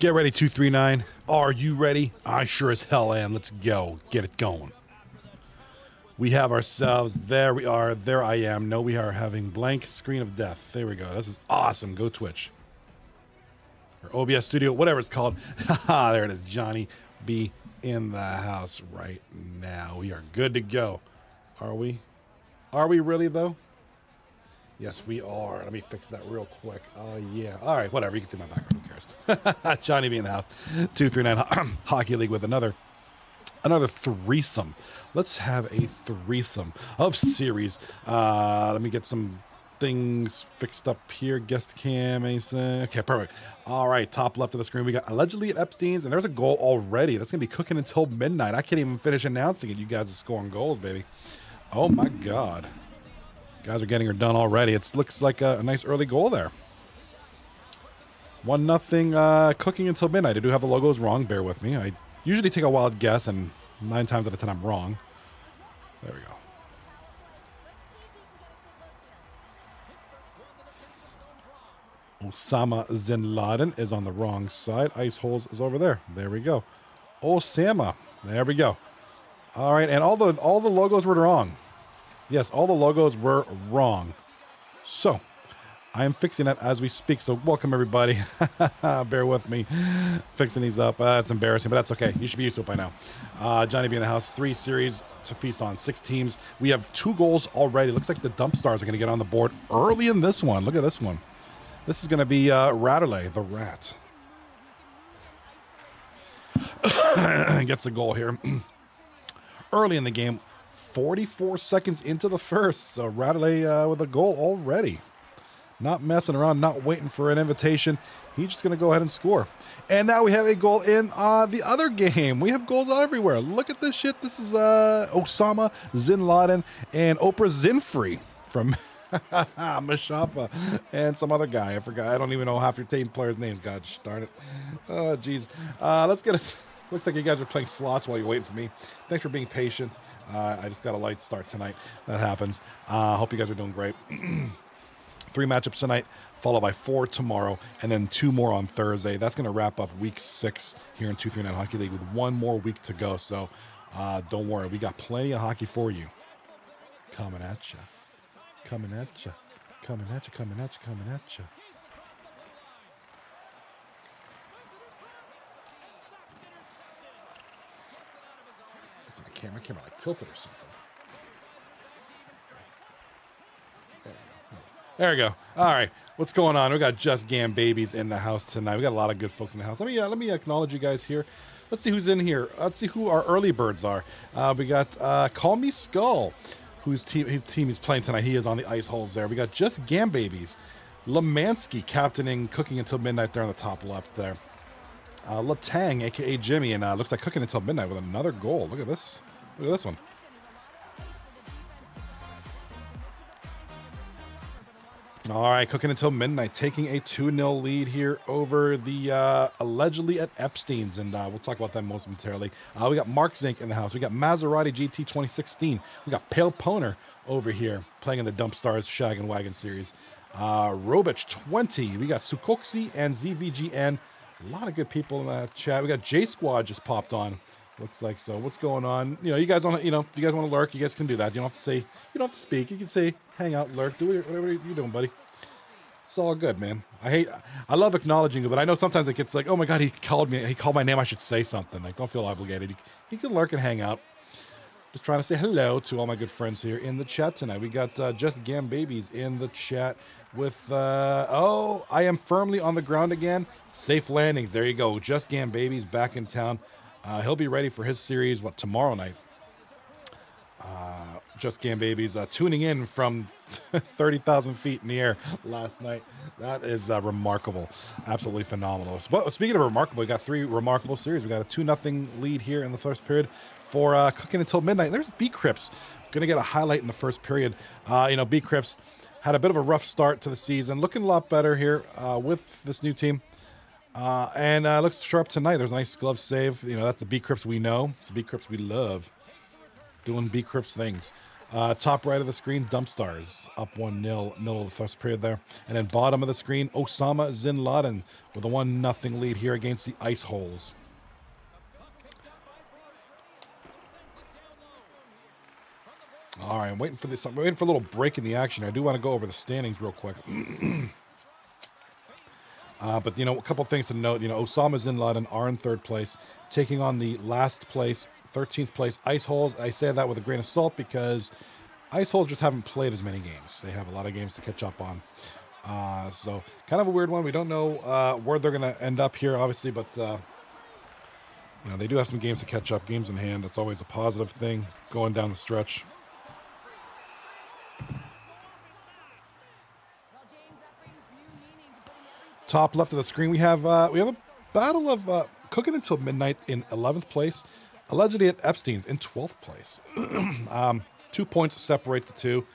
Get ready, 239. Are you ready? I sure as hell am. Let's go. Get it going. We have ourselves. There we are. There I am. No, we are having blank screen of death. There we go. This is awesome. Go Twitch. Or OBS Studio, whatever it's called. Haha, there it is. Johnny B in the house right now. We are good to go. Are we? Are we really, though? Yes, we are. Let me fix that real quick. Oh, yeah. All right, whatever. You can see my background. Who cares? Johnny B in the house. 239 Hockey League with another threesome. Let's have a threesome of series. Let me get some things fixed up here. Guest cam, Mason. Okay, perfect. All right, top left of the screen, we got allegedly at Epstein's, and there's a goal already. That's going to be cooking until midnight. I can't even finish announcing it. You guys are scoring goals, baby. Oh, my God. Guys are getting her done already. It looks like a nice early goal there. 1-0 cooking until midnight. I do have the logos wrong. Bear with me. I usually take a wild guess, and 9 times out of 10 I'm wrong. There we go. Osama Bin Laden is on the wrong side. Ice Holes is over there. There we go. Osama. There we go. All right, and all the logos were wrong. Yes, all the logos were wrong. So, I am fixing that as we speak. So, welcome everybody. Bear with me. Fixing these up. It's embarrassing, but that's okay. You should be used to it by now. Johnny B in the house. 3 series to feast on. 6 teams. We have 2 goals already. Looks like the Dump Stars are going to get on the board early in this one. Look at this one. This is going to be Ratterley, the Rat. Gets a goal here. Early in the game. 44 seconds into the first. So Ratterley with a goal already. Not messing around, not waiting for an invitation. He's just going to go ahead and score. And now we have a goal in the other game. We have goals everywhere. Look at this shit. This is Osama Bin Laden and Oprah Winfrey from Mashapa and some other guy. I forgot. I don't even know half your team players' names. God darn it. Oh, jeez. Let's get us. Looks like you guys are playing slots while you're waiting for me. Thanks for being patient. I just got a light start tonight. That happens. Hope you guys are doing great. 3 matchups tonight, followed by 4 tomorrow, and then 2 more on Thursday. That's going to wrap up week 6 here in 239 Hockey League with 1 more week to go. So don't worry. We got plenty of hockey for you. Coming at you. Coming at you. Coming at you. Coming at you. Coming at you. Camera like tilted or something. There we go. All right, what's going on? We got Just Gam Babies in the house tonight. We got a lot of good folks in the house. Let me acknowledge you guys here. Let's see who's in here. Let's see who our early birds are. We got Call Me Skull, his team is playing tonight. He is on the ice holes there. We got Just Gam Babies, Lemansky captaining Cooking Until Midnight there on the top left there. Latang, aka Jimmy, and looks like Cooking Until Midnight with another goal. Look at this. Look at this one. All right, Cooking Until Midnight, taking a 2-0 lead here over the allegedly at Epstein's, and we'll talk about that most momentarily. We got Mark Zink in the house. We got Maserati GT 2016. We got Pale Poner over here playing in the Dump Stars Shag and Wagon series. Robich 20. We got Sukoksi and ZVGN. A lot of good people in that chat. We got J Squad just popped on. Looks like so. What's going on? You know, you guys want to, if you guys want to lurk, you guys can do that. You don't have to say, you don't have to speak. You can say, hang out, lurk, do whatever you're doing, buddy. It's all good, man. I love acknowledging it, but I know sometimes it gets like, oh my God, he called my name. I should say something. Like, don't feel obligated. You can lurk and hang out. Just trying to say hello to all my good friends here in the chat tonight. We got Just Gam Babies in the chat with, I am firmly on the ground again. Safe landings. There you go. Just Gam Babies back in town. He'll be ready for his series, tomorrow night. Just Gam Babies tuning in from 30,000 feet in the air last night. That is remarkable. Absolutely phenomenal. Well, speaking of remarkable, we got 3 remarkable series. We got a 2-0 lead here in the first period for Cooking Until Midnight. There's B Crips. Going to get a highlight in the first period. B Crips had a bit of a rough start to the season. Looking a lot better here with this new team. And looks sharp tonight. There's a nice glove save. That's the B Crips we know. It's the B Crips we love. Doing B Crips things. Top right of the screen, Dump Stars up 1-0, middle of the first period there. And then bottom of the screen, Osama Bin Laden with a 1-0 lead here against the Ice Holes. All right, I'm waiting for this. I'm waiting for a little break in the action. I do want to go over the standings real quick. But, you know, a couple things to note. You know, Osama Bin Laden are in third place, taking on the last place, 13th place Ice Holes. I say that with a grain of salt because Ice Holes just haven't played as many games. They have a lot of games to catch up on. So kind of a weird one. We don't know where they're going to end up here, obviously, but, you know, they do have some games to catch up, games in hand. That's always a positive thing going down the stretch. Top left of the screen, we have a battle of cooking until midnight in 11th place, allegedly at Epstein's in 12th place. 2 points separate the two,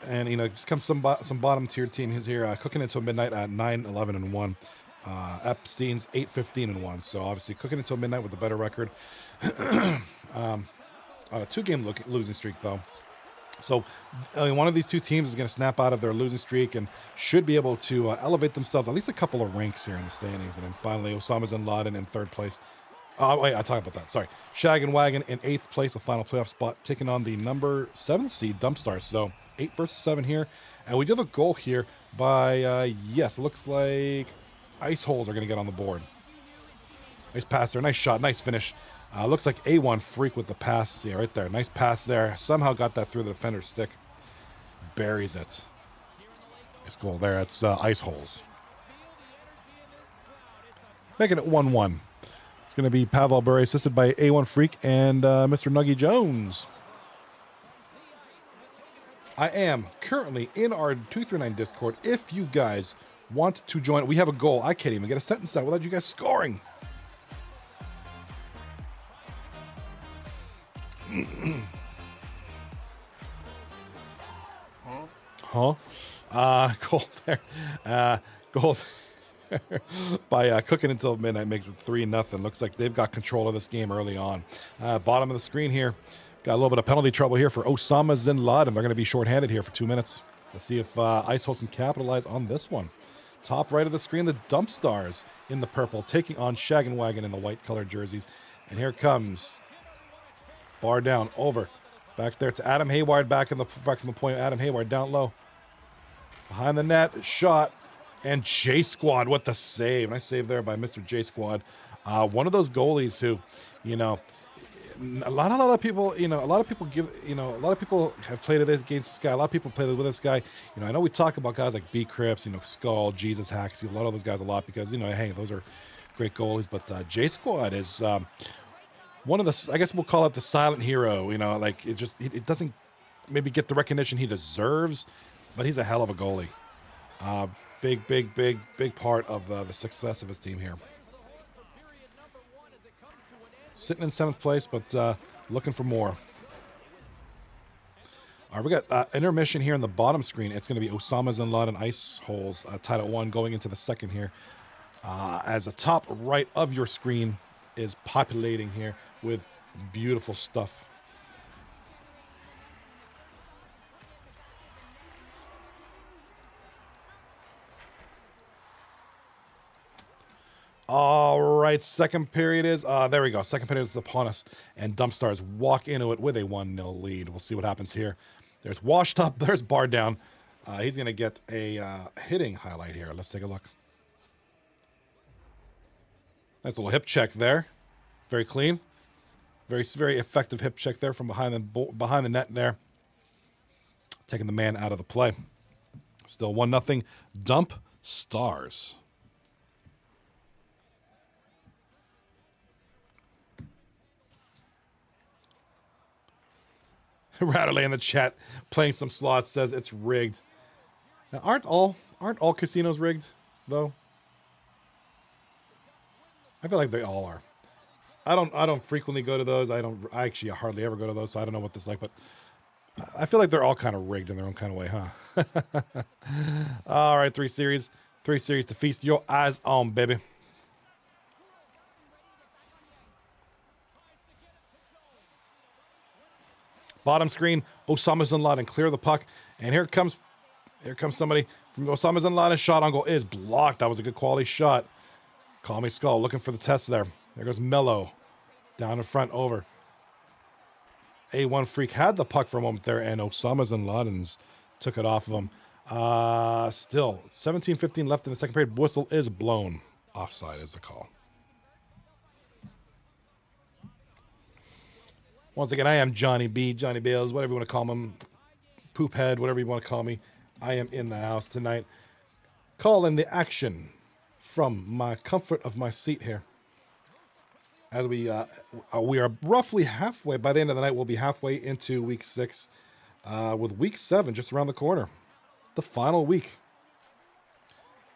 and you know, just comes some bottom tier teams here. Cooking until midnight at 9-11-1. Epstein's 8-15-1. So obviously, cooking until midnight with a better record. On a 2-game losing streak though. So one of these two teams is going to snap out of their losing streak and should be able to elevate themselves at least a couple of ranks here in the standings. And then finally, Osama Bin Laden in third place. Wait, I talked about that. Sorry. Shag and Wagon in 8th place, the final playoff spot, taking on the number 7 seed Dump Stars. So 8 versus 7 here. And we do have a goal here by, yes, it looks like Ice Holes are going to get on the board. Nice pass there. Nice shot. Nice finish. Looks like A1 Freak with the pass. Yeah, right there. Nice pass there. Somehow got that through the defender's stick. Buries it. Nice goal there. It's Ice Holes. Making it 1-1. It's going to be Pavel Bure assisted by A1 Freak and Mr. Nuggy Jones. I am currently in our 239 Discord. If you guys want to join, we have a goal. I can't even get a sentence out without you guys scoring. Goal there. Goal there by cooking until midnight makes it 3-0. Looks like they've got control of this game early on. Bottom of the screen here. Got a little bit of penalty trouble here for Osama Bin Laden. They're going to be shorthanded here for 2 minutes. Let's see if Ice Holes can capitalize on this one. Top right of the screen, the Dump Stars in the purple, taking on Shag and Wagon in the white colored jerseys. And here comes bar down, over. Back there to Adam Hayward, back from the point. Adam Hayward down low. Behind the net, shot. And J Squad with the save. Nice save there by Mr. J Squad. One of those goalies who, you know, a lot of people, you know, a lot of people have played against this guy. A lot of people play with this guy. You know, I know we talk about guys like B. Cripps, you know, Skull, Jesus, Haxie, a lot of those guys a lot because, you know, hey, those are great goalies. But J Squad is one of the, I guess we'll call it the silent hero. You know, like it doesn't maybe get the recognition he deserves, but he's a hell of a goalie. Big part of the success of his team here. Sitting in 7th place, but looking for more. All right, we got intermission here in the bottom screen. It's going to be Osama Bin Laden Ice Holes tied at 1 going into the second here. As the top right of your screen is populating here with beautiful stuff. All right, second period is, there we go. Second period is upon us, and Dump Stars walk into it with a 1-0 lead. We'll see what happens here. There's Washed Up, there's Bar Down. He's going to get a hitting highlight here. Let's take a look. Nice little hip check there. Very clean. Very effective hip check there from behind the net there. Taking the man out of the play. Still 1-0. Dump Stars. Ratterley in the chat playing some slots says it's rigged. Now, aren't all casinos rigged though? I feel like they all are. I don't frequently go to those. I actually hardly ever go to those, so I don't know what this is like, but I feel like they're all kind of rigged in their own kind of way, huh? All right, 3 series to feast your eyes on, baby. Bottom screen, Osama bin Laden clear the puck, and here comes somebody from Osama bin Laden. Shot on goal is blocked. That was a good quality shot. Call me Skull looking for the test there. There goes Mello down in front over. A1 Freak had the puck for a moment there, and Osama bin Laden's took it off of him. Still 17-15 left in the second period. Whistle is blown. Offside is the call. Once again, I am Johnny B, Johnny Bales, whatever you want to call him, poop head, whatever you want to call me. I am in the house tonight. Calling the action from my comfort of my seat here. As we are roughly halfway, by the end of the night, we'll be halfway into week 6, with week 7 just around the corner. The final week.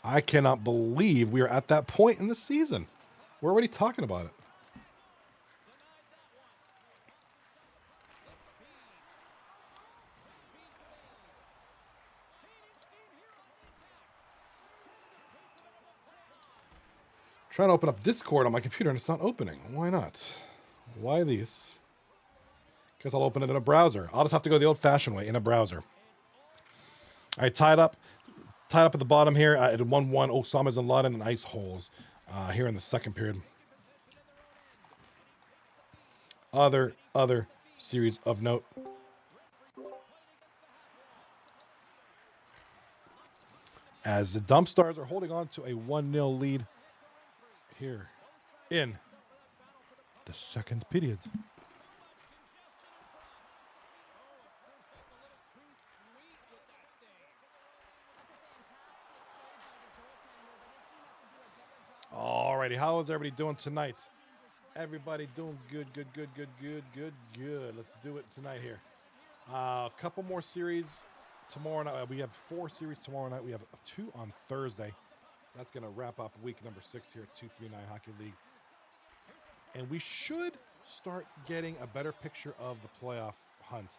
I cannot believe we are at that point in the season. We're already talking about it. Trying to open up Discord on my computer and it's not opening. Why not? Why these? Because I'll open it in a browser. I'll just have to go the old-fashioned way in a browser. I tied up at the bottom here at 1-1. Osama bin Laden and ice holes here in the second period. Other series of note. As the Dump Stars are holding on to a 1-0 lead here in the second period. Alrighty, how is everybody doing tonight? Everybody doing good. Let's do it tonight here. A couple more series tomorrow night. We have 4 series tomorrow night. We have 2 on Thursday. That's going to wrap up week number 6 here at 239 Hockey League. And we should start getting a better picture of the playoff hunt.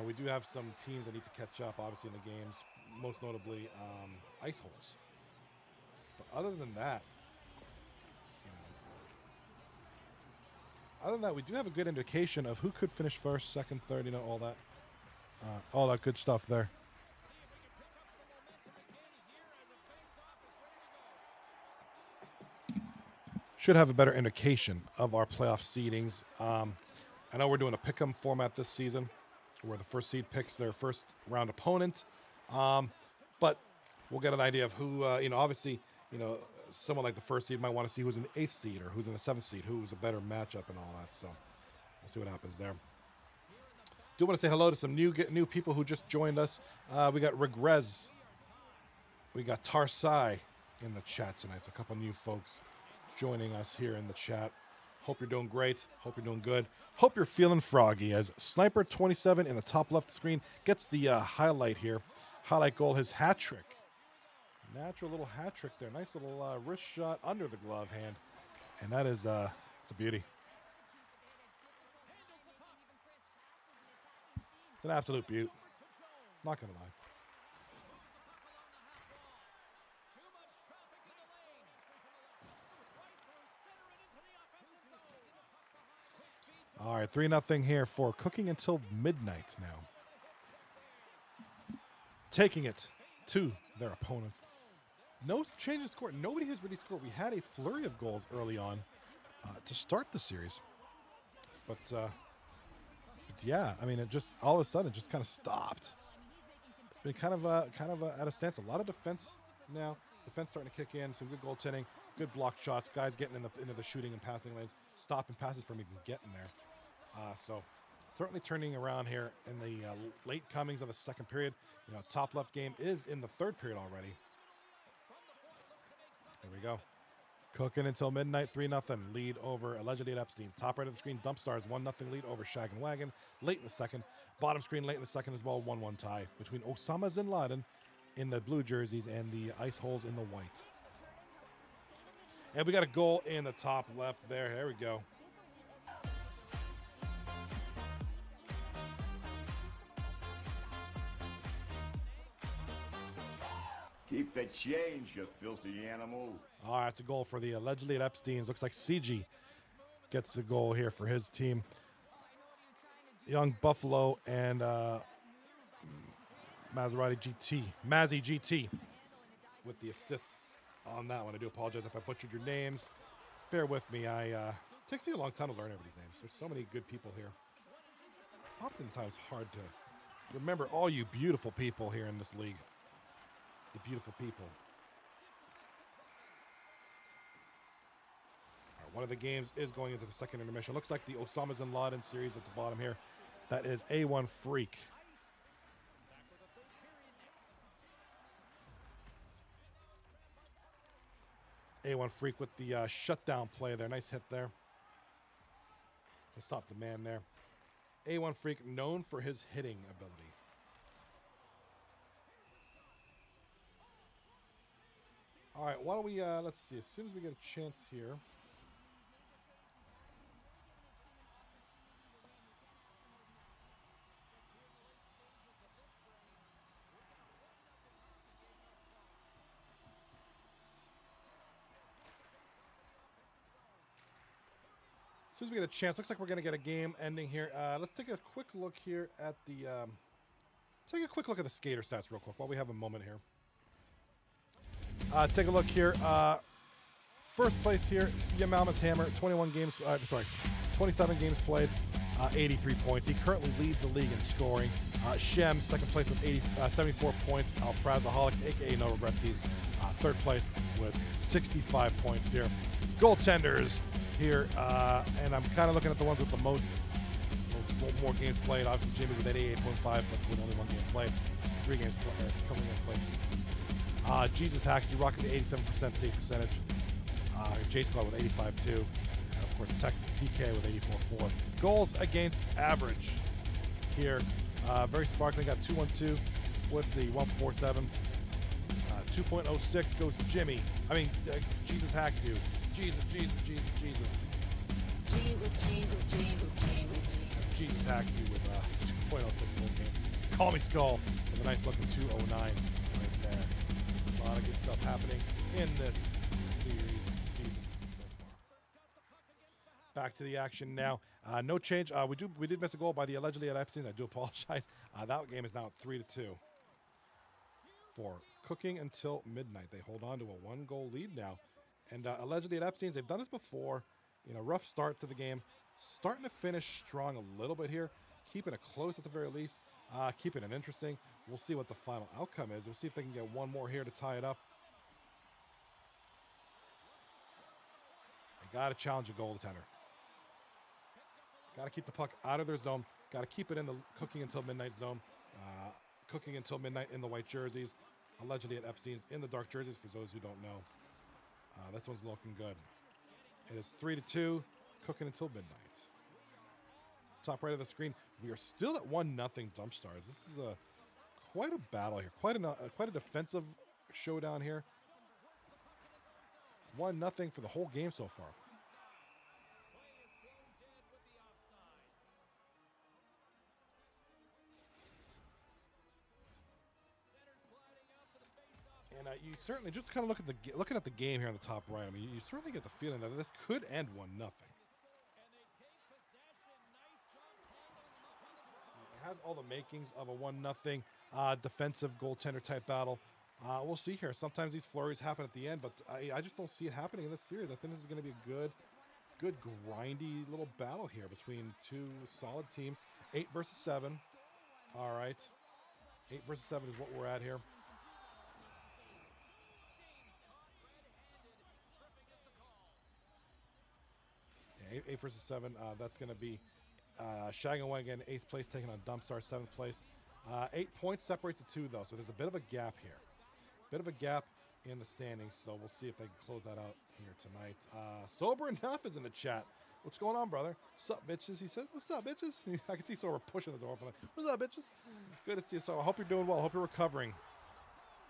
We do have some teams that need to catch up, obviously, in the games, most notably ice holes. But other than that, we do have a good indication of who could finish first, second, third, all that good stuff there. Should have a better indication of our playoff seedings. I know we're doing a pick'em format this season, where the first seed picks their first round opponent. But we'll get an idea of who, obviously, someone like the first seed might want to see who's in the 8th seed or who's in the 7th seed, who's a better matchup and all that. So we'll see what happens there. Do want to say hello to some new people who just joined us. We got Regrez. We got Tarsai in the chat tonight. So a couple new folks joining us here in the chat. Hope you're doing great. Hope you're doing good. Hope you're feeling froggy as Sniper 27 in the top left screen gets the highlight here. Highlight goal, his hat trick. Natural little hat trick there. Nice little wrist shot under the glove hand. And that is, it's a beauty. It's an absolute beaut. Not going to lie. All right, 3-0 here for Cooking Until Midnight now. Taking it to their opponents. No change in score. Nobody has really scored. We had a flurry of goals early on to start the series. But yeah, I mean, it just all of a sudden it just kind of stopped. It's been kind of at a standstill. A lot of defense now. Defense starting to kick in. Some good goaltending, good block shots. Guys getting into the shooting and passing lanes, stopping passes from even getting there. So certainly turning around here in the late comings of the second period. Top left game is in the third period already. There we go. Cooking Until Midnight, 3-0 lead over allegedly at Epstein. Top right of the screen, Dump Stars, 1-0 lead over Shag and Wagon. Late in the second. Bottom screen, late in the second as well, 1-1 tie between Osama bin Laden in the blue jerseys and the ice holes in the white. And we got a goal in the top left there. There we go. Keep the change, you filthy animal. All right, it's a goal for the allegedly at Epstein's. Looks like CG gets the goal here for his team. Young Buffalo and Mazzy GT with the assists on that one. I do apologize if I butchered your names. Bear with me. It takes me a long time to learn everybody's names. There's so many good people here. Oftentimes hard to remember all you beautiful people here in this league. The beautiful people. All right, one of the games is going into the second intermission. Looks like the Osama bin Laden series at the bottom here. That is A1 Freak. A1 Freak with the shutdown play there. Nice hit there to stop the man there. A1 Freak, known for his hitting ability. All right, why don't we, let's see, as soon as we get a chance here. As soon as we get a chance, looks like we're going to get a game ending here. Let's take a quick look here at the, take a quick look at the skater stats real quick while we have a moment here. Take a look here. First place here, Yamalma's Hammer, 27 games played, 83 points. He currently leads the league in scoring. Shem, second place with 74 points. Alprazaholic, a.k.a. No Regret These, third place with 65 points here. Goaltenders here, and I'm kind of looking at the ones with the most more games played. Obviously, Jimmy with 88.5, but with only one game played. 3 games coming in played. Jesus Haxley rocking the 87% save percentage. J-Squad with 85.2. And of course, Texas TK with 84.4. Goals against average here. Very sparkling. Got 212 with the 147. 2.06 goes to Jimmy. Jesus Haxley. Jesus. Jesus Haxley with 2.06 goal game. Call me Skull with a nice looking 209 right there. A lot of good stuff happening in this season so far. Back to the action now. No change. We did miss a goal by the allegedly at Epstein. I do apologize. That game is now 3-2 for Cooking Until Midnight. They hold on to a 1-goal lead now. And allegedly at Epstein's, they've done this before. Rough start to the game. Starting to finish strong a little bit here. Keeping it close at the very least. Keeping it interesting. We'll see what the final outcome is. We'll see if they can get one more here to tie it up. They got to challenge a goaltender. Got to keep the puck out of their zone. Got to keep it in the Cooking Until Midnight zone. Cooking Until Midnight in the white jerseys. Allegedly at Epstein's in the dark jerseys, for those who don't know. This one's looking good. It is 3-2, Cooking Until Midnight. Top right of the screen, we are still at 1-0 Dump Stars. This is quite a battle here, quite a defensive showdown here. 1-0 for the whole game so far. And you certainly, just kind of looking at the game here on the top right, you certainly get the feeling that this could end 1-0. It has all the makings of a 1-0 defensive goaltender type battle. We'll see here. Sometimes these flurries happen at the end, but I just don't see it happening in this series. I think this is going to be a good grindy little battle here between two solid teams. 8 versus 7. All right. 8 versus 7 is what we're at here. 8 versus 7. That's going to be Shagawagan, 8th place, taking on Dumpstar, 7th place. 8 points separates the two, though, so there's a bit of a gap here. Bit of a gap in the standings, so we'll see if they can close that out here tonight. Sober Enough is in the chat. What's going on, brother? What's up, bitches? He says, what's up, bitches? I can see Sober pushing the door open. What's up, bitches? Good to see you. So I hope you're doing well. I hope you're recovering.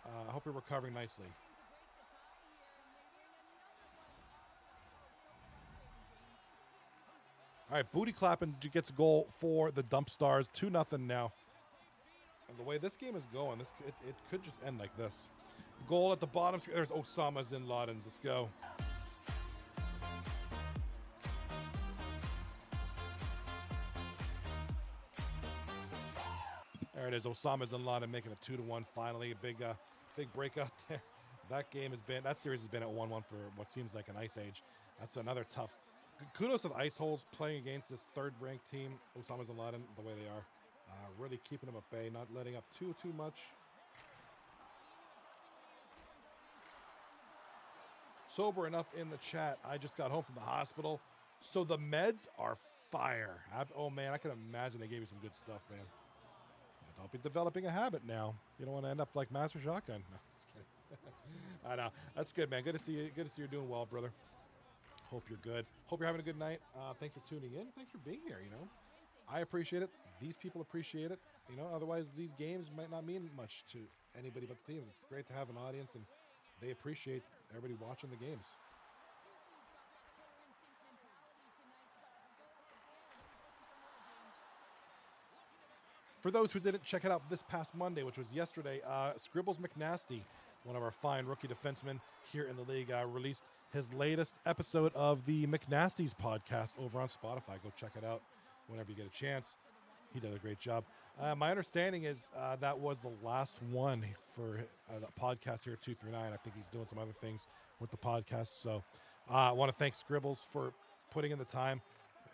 I hope you're recovering nicely. All right, Booty Clapping gets a goal for the Dump Stars. 2-0 now. And the way this game is going, it could just end like this. Goal at the bottom. There's Osama bin Laden. Let's go. There it is. Osama bin Laden making a 2-1 finally. A big breakout there. That series has been at 1-1 for what seems like an ice age. That's another tough. Kudos to the Ice Holes playing against this third-ranked team, Osama bin Laden, the way they are. Really keeping them at bay, not letting up too much. Sober enough in the chat. I just got home from the hospital. So the meds are fire. Oh, man, I can imagine they gave you some good stuff, man. Don't be developing a habit now. You don't want to end up like Master Shotgun. No, just kidding. I know. That's good, man. Good to see you. Good to see you're doing well, brother. Hope you're good. Hope you're having a good night. Thanks for tuning in. Thanks for being here, I appreciate it. These people appreciate it. Otherwise these games might not mean much to anybody but the teams. It's great to have an audience, and they appreciate everybody watching the games. For those who didn't check it out this past Monday, which was yesterday, Scribbles McNasty, one of our fine rookie defensemen here in the league, released his latest episode of the McNasty's podcast over on Spotify. Go check it out whenever you get a chance. He did a great job. My understanding is that was the last one for the podcast here at 239. I think he's doing some other things with the podcast. So I want to thank Scribbles for putting in the time.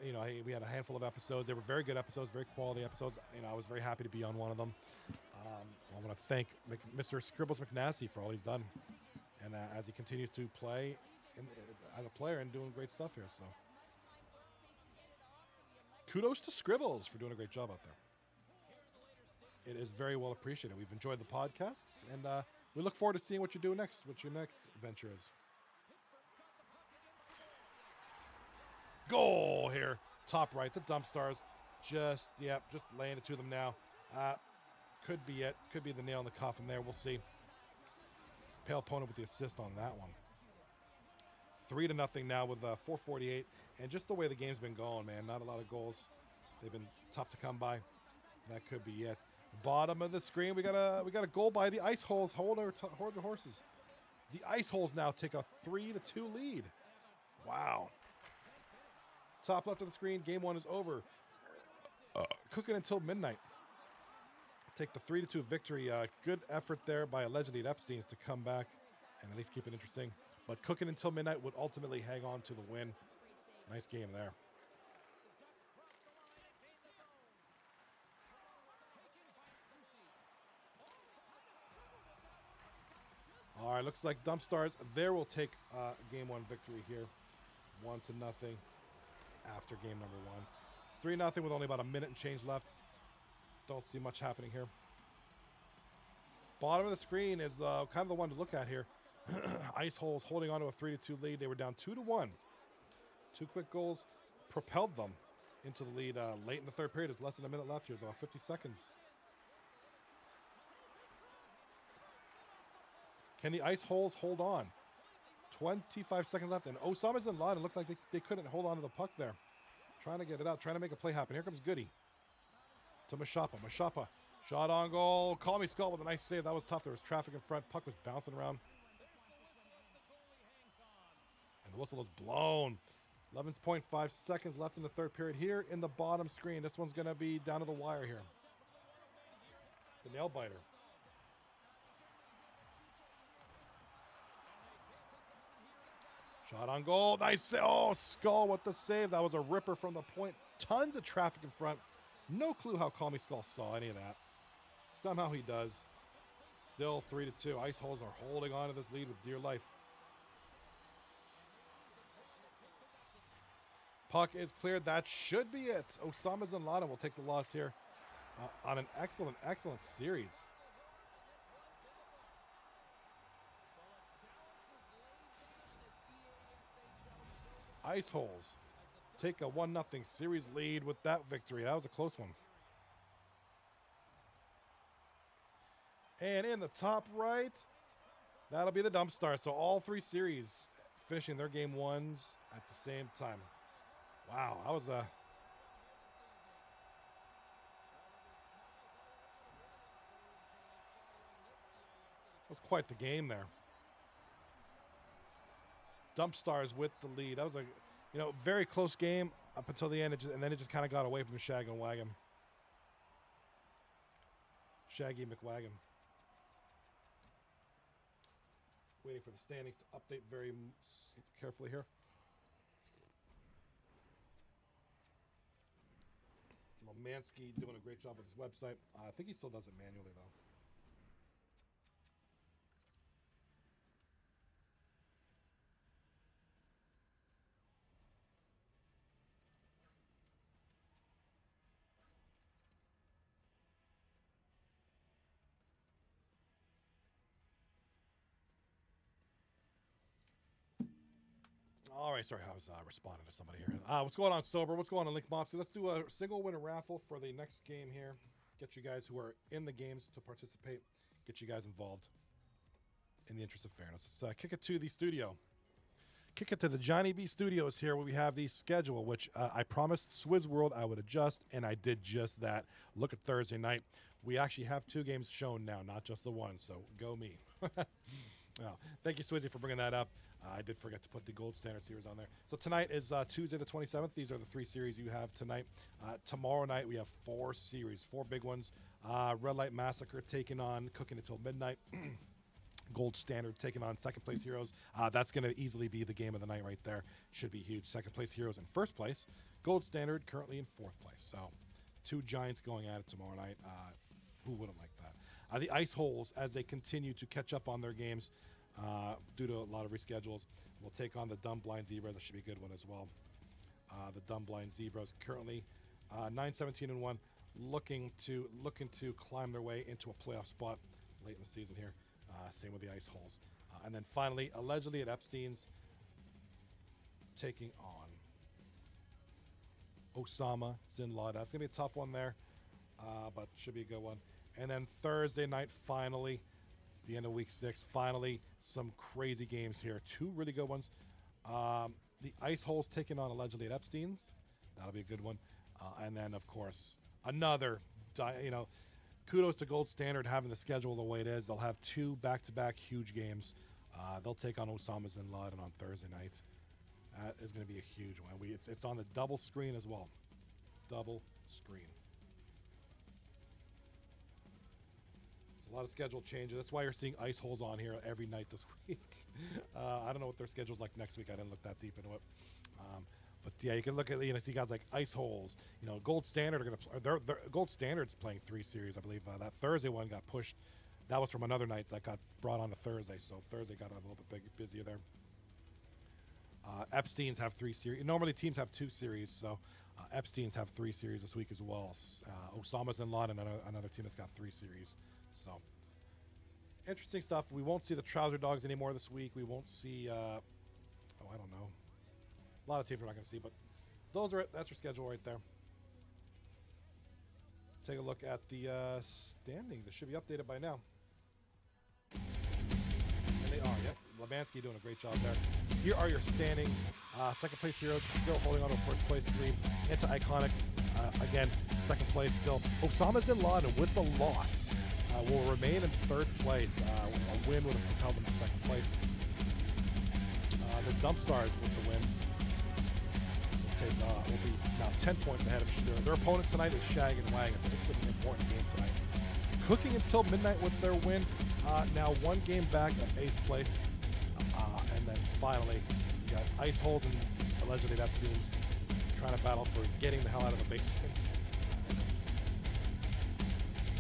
We had a handful of episodes. They were very good episodes, very quality episodes. I was very happy to be on one of them. I want to thank Mr. Scribbles McNasty for all he's done, and as he continues to play as a player and doing great stuff here. So kudos to Scribbles for doing a great job out there. It is very well appreciated. We've enjoyed the podcasts, and we look forward to seeing what you do next, what your next venture is. Goal here. Top right. The Dump Stars just laying it to them now. Could be it. Could be the nail in the coffin there. We'll see. Pale opponent with the assist on that one. 3-0 now with 4:48. And just the way the game's been going, man. Not a lot of goals. They've been tough to come by. That could be it. Bottom of the screen. We got a goal by the Ice Holes. Hold the horses. The Ice Holes now take a 3-2 lead. Wow. Top left of the screen, game one is over. Cooking until midnight. Take the 3-2 victory. Good effort there by allegedly Epstein's to come back and at least keep it interesting. But cooking until midnight would ultimately hang on to the win. Nice game there. All right, looks like Dump Stars there will take game one victory here. 1-0. After game number one. It's 3-0 with only about a minute and change left. Don't see much happening here. Bottom of the screen is kind of the one to look at here. Ice Holes holding on to a 3-2 lead. They were down 2-1. Two quick goals propelled them into the lead late in the third period. There's less than a minute left here. It's about 50 seconds. Can the Ice Holes hold on? 25 seconds left, and Osama bin Laden looked like they couldn't hold on to the puck there. Trying to get it out, trying to make a play happen. Here comes Goody to Mashapa. Mashapa, shot on goal. Call me Skull with a nice save. That was tough. There was traffic in front. Puck was bouncing around. And the whistle was blown. 11.5 seconds left in the third period here in the bottom screen. This one's going to be down to the wire here. The nail biter. Shot on goal. Nice save. Oh, Skull with the save. That was a ripper from the point. Tons of traffic in front. No clue how Call Me Skull saw any of that. Somehow he does. Still 3-2. Ice Holes are holding on to this lead with dear life. Puck is cleared. That should be it. Osama bin Laden will take the loss here on an excellent series. Ice Holes take a 1-0 series lead with that victory. That was a close one. And in the top right, that'll be the Dump Stars. So all three series finishing their game ones at the same time. Wow, that was quite the game there. Dump Stars with the lead. That was a very close game up until the end, and then it just kind of got away from the shag and wagon. Shaggy McWagon. Waiting for the standings to update very carefully here. Well, Mansky doing a great job with his website. I think he still does it manually, though. All right, sorry, I was responding to somebody here. What's going on, Sober? What's going on, Link Mopsy? Let's do a single winner raffle for the next game here. Get you guys who are in the games to participate. Get you guys involved in the interest of fairness. Let's kick it to the studio. Kick it to the Johnny B Studios here where we have the schedule, which I promised Swizz World I would adjust, and I did just that. Look at Thursday night. We actually have 2 games shown now, not just the one, so go me. Well, thank you, Swizzy, for bringing that up. I did forget to put the Gold Standard Series on there. So tonight is Tuesday the 27th. These are the 3 series you have tonight. Tomorrow night we have 4 series, 4 big ones. Red Light Massacre taking on Cooking Until Midnight. Gold Standard taking on second place Heroes. That's going to easily be the game of the night right there. Should be huge. Second place Heroes in first place. Gold Standard currently in 4th place. So 2 giants going at it tomorrow night. Who wouldn't like that? The Ice Holes, as they continue to catch up on their games due to a lot of reschedules, will take on the Dumb Blind Zebra. That should be a good one as well. The Dumb Blind Zebras currently 9-17-1, looking to climb their way into a playoff spot late in the season here. Same with the Ice Holes. And then finally, allegedly at Epstein's, taking on Osama Zinla. That's going to be a tough one there, but should be a good one. And then Thursday night, finally, the end of week 6, finally, some crazy games here. 2 really good ones. The Ice Holes taking on allegedly at Epstein's. That'll be a good one. And then, of course, another, kudos to Gold Standard having the schedule the way it is. They'll have 2 back-to-back huge games. They'll take on Osama's in Laden on Thursday night. That is going to be a huge one. It's on the double screen as well. Double screen. A lot of schedule changes. That's why you're seeing Ice Holes on here every night this week. I don't know what their schedule's like next week. I didn't look that deep into it. But yeah, you can look at see guys like Ice Holes. Gold Standard are going to Gold Standard's playing 3 series, I believe. That Thursday one got pushed. That was from another night that got brought on to Thursday. So Thursday got a little bit busier there. Epstein's have 3 series. Normally teams have 2 series, so Epstein's have 3 series this week as well. Osama's in Laden, another team that's got 3 series. So interesting stuff. We won't see the Trouser Dogs anymore this week. We won't see. I don't know. A lot of teams we're not going to see, but that's your schedule right there. Take a look at the standings. It should be updated by now. And they are. Yep. Labansky doing a great job there. Here are your standings. Second place Heroes still holding on to first place Dream. Into Iconic. Again, second place still. Osama's in Laden with the loss. Will remain in 3rd place. A win would have propelled them to 2nd place. The Dump Stars with the win will be now 10 points ahead of Stir. Their opponent tonight is Shag and Wagon. So this is an important game tonight. Cooking Until Midnight with their win. Now 1 game back of 8th place. And then finally, you got Ice Holes and allegedly that team trying to battle for getting the hell out of the basement.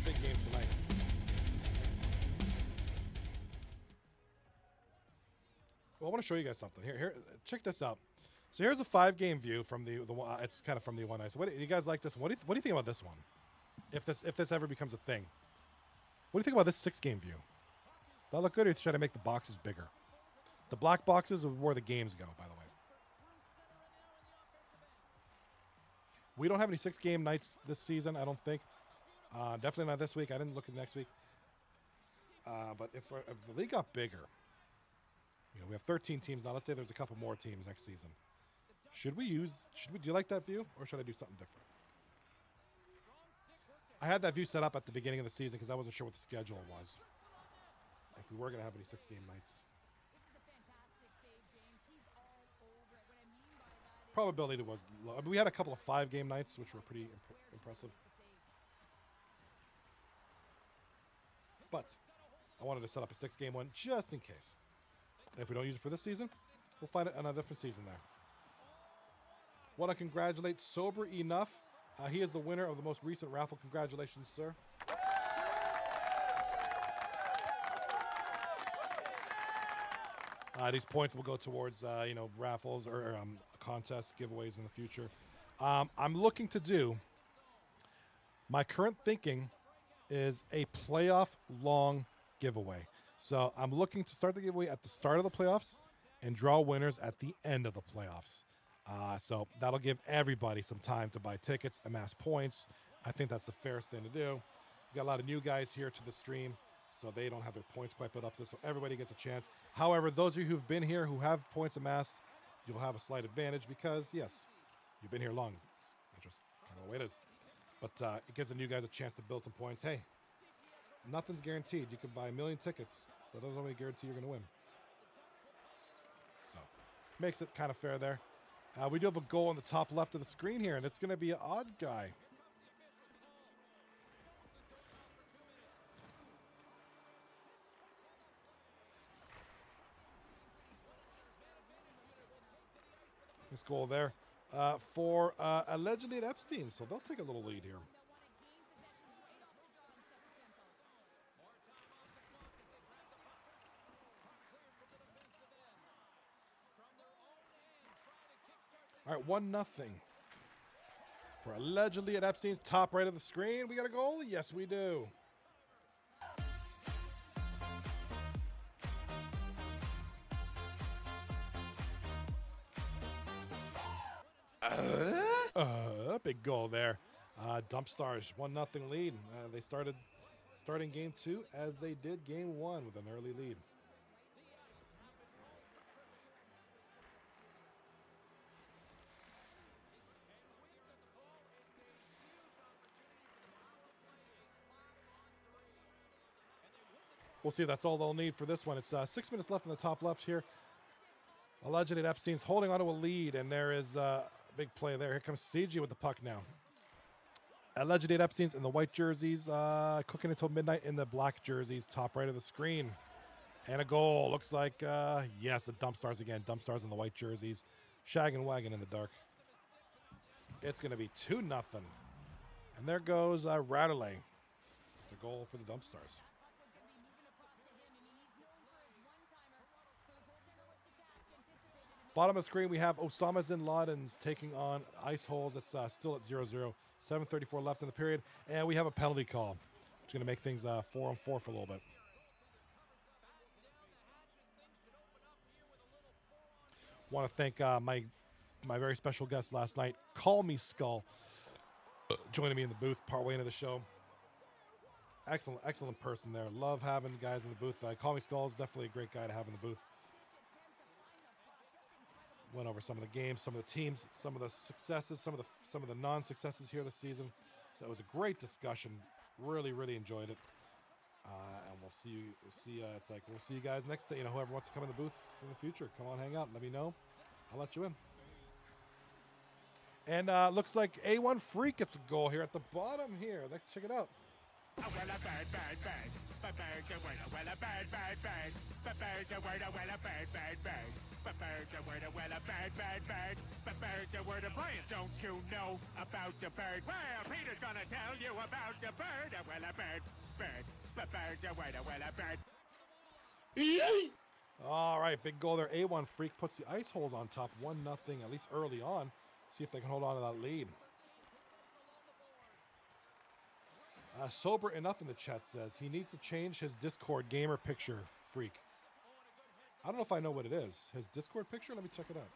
Big game tonight. Well, I want to show you guys something. Here, check this out. So here's a 5-game view from the one. It's kind of from the one ice. What do you guys like this? What do you think about this one? If this ever becomes a thing, what do you think about this 6-game view? Does that look good, or you try to make the boxes bigger? The black boxes are where the games go, by the way. We don't have any 6-game nights this season, I don't think. Definitely not this week. I didn't look at next week. But if the league got bigger. We have 13 teams now. Let's say there's a couple more teams next season. Do you like that view, or should I do something different? I had that view set up at the beginning of the season because I wasn't sure what the schedule was. If we were going to have any 6-game nights. Probability was low. I mean, we had a couple of 5-game nights, which were pretty impressive. But I wanted to set up a 6-game one just in case. And if we don't use it for this season, we'll find it another different season there. Want to congratulate Sober Enough. He is the winner of the most recent raffle. Congratulations, sir. These points will go towards, raffles or contests, giveaways in the future. I'm looking to do, my current thinking is a playoff-long giveaway. So I'm looking to start the giveaway at the start of the playoffs and draw winners at the end of the playoffs. So that'll give everybody some time to buy tickets, amass points. I think that's the fairest thing to do. We got a lot of new guys here to the stream, so they don't have their points quite put up, so everybody gets a chance. However, those of you who've been here, who have points amassed, you'll have a slight advantage because, yes, you've been here long. That's just kind of the way it is. But it gives the new guys a chance to build some points. Hey, nothing's guaranteed. You can buy 1 million tickets. That doesn't really guarantee you're going to win. So, makes it kind of fair there. We do have a goal on the top left of the screen here, and it's going to be an odd guy. This goal there for allegedly at Epstein, so they'll take a little lead here. All right, 1-0 for allegedly at Epstein's top right of the screen. We got a goal? Yes, we do. Big goal there. Dump Stars, 1-0 lead. They starting game 2 as they did game 1 with an early lead. We'll see if that's all they'll need for this one. It's 6 minutes left in the top left here. Alleged at Epstein's holding on to a lead, and there is a big play there. Here comes CG with the puck now. Alleged at Epstein's in the white jerseys, cooking until midnight in the black jerseys, top right of the screen. And a goal. Looks like, yes, the Dump Stars again. Dump Stars in the white jerseys. Shaggin' wagon in the dark. It's going to be 2-0. And there goes Radley. The goal for the Dump Stars. Bottom of the screen, we have Osama Bin Laden's taking on Ice Holes. It's still at 0-0. 7:34 left in the period. And we have a penalty call. It's going to make things 4-on-4 for a little bit. Want to thank my very special guest last night, Call Me Skull, joining me in the booth partway into the show. Excellent person there. Love having guys in the booth. Call Me Skull is definitely a great guy to have in the booth. Went over some of the games, some of the teams, some of the successes, some of the non-successes here this season. So it was a great discussion. Really enjoyed it. And we'll see you. We'll see you guys next day. Whoever wants to come in the booth in the future, come on, hang out. Let me know. I'll let you in. And looks like A1 Freak gets a goal here at the bottom here. Let's check it out. Don't you know about the bird? Well, Peter's gonna tell you about the bird. All right, big goal there. A1 Freak puts the Ice Holes on top, 1-0, at least early on. See if they can hold on to that lead. Sober Enough in the chat says he needs to change his Discord gamer picture, Freak. I don't know if I know what it is. His Discord picture? Let me check it out.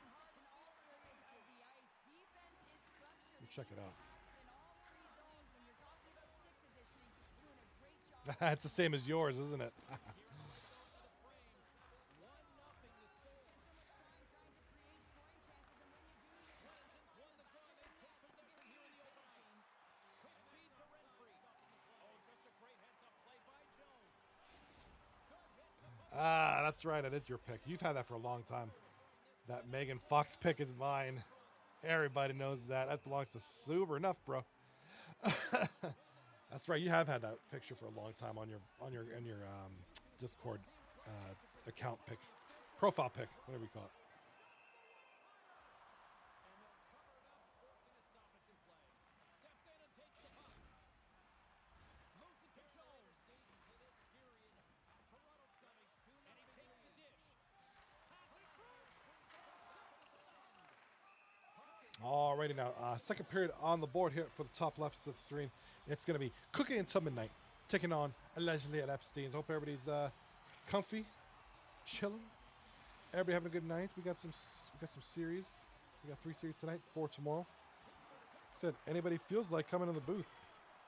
Let me check it out. It's the same as yours, isn't it? That's right. It is your pick. You've had that for a long time. That Megan Fox pick is mine. Everybody knows that. That belongs to Sober Enough, bro. That's That's right. You have had that picture for a long time on your Discord account pic, profile pic, whatever you call it. Alrighty now, second period on the board here for the top left of the screen. It's going to be cooking until midnight, taking on allegedly at Epstein's. Hope everybody's comfy, chilling. Everybody having a good night. We got some series. We got 3 series tonight, 4 tomorrow. Said anybody feels like coming in the booth,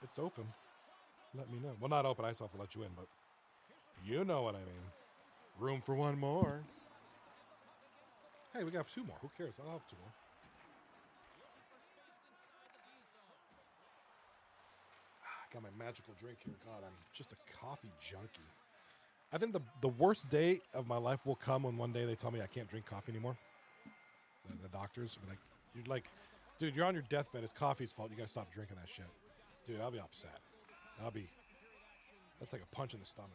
it's open. Let me know. Well, not open. I still have to let you in, but you know what I mean. Room for one more. Hey, we got 2 more. Who cares? I'll have 2 more. I got my magical drink here. God, I'm just a coffee junkie. I think the worst day of my life will come when one day they tell me I can't drink coffee anymore. The doctors are like, you're like, dude, you're on your deathbed. It's coffee's fault. You got to stop drinking that shit. Dude, I'll be upset. That's like a punch in the stomach.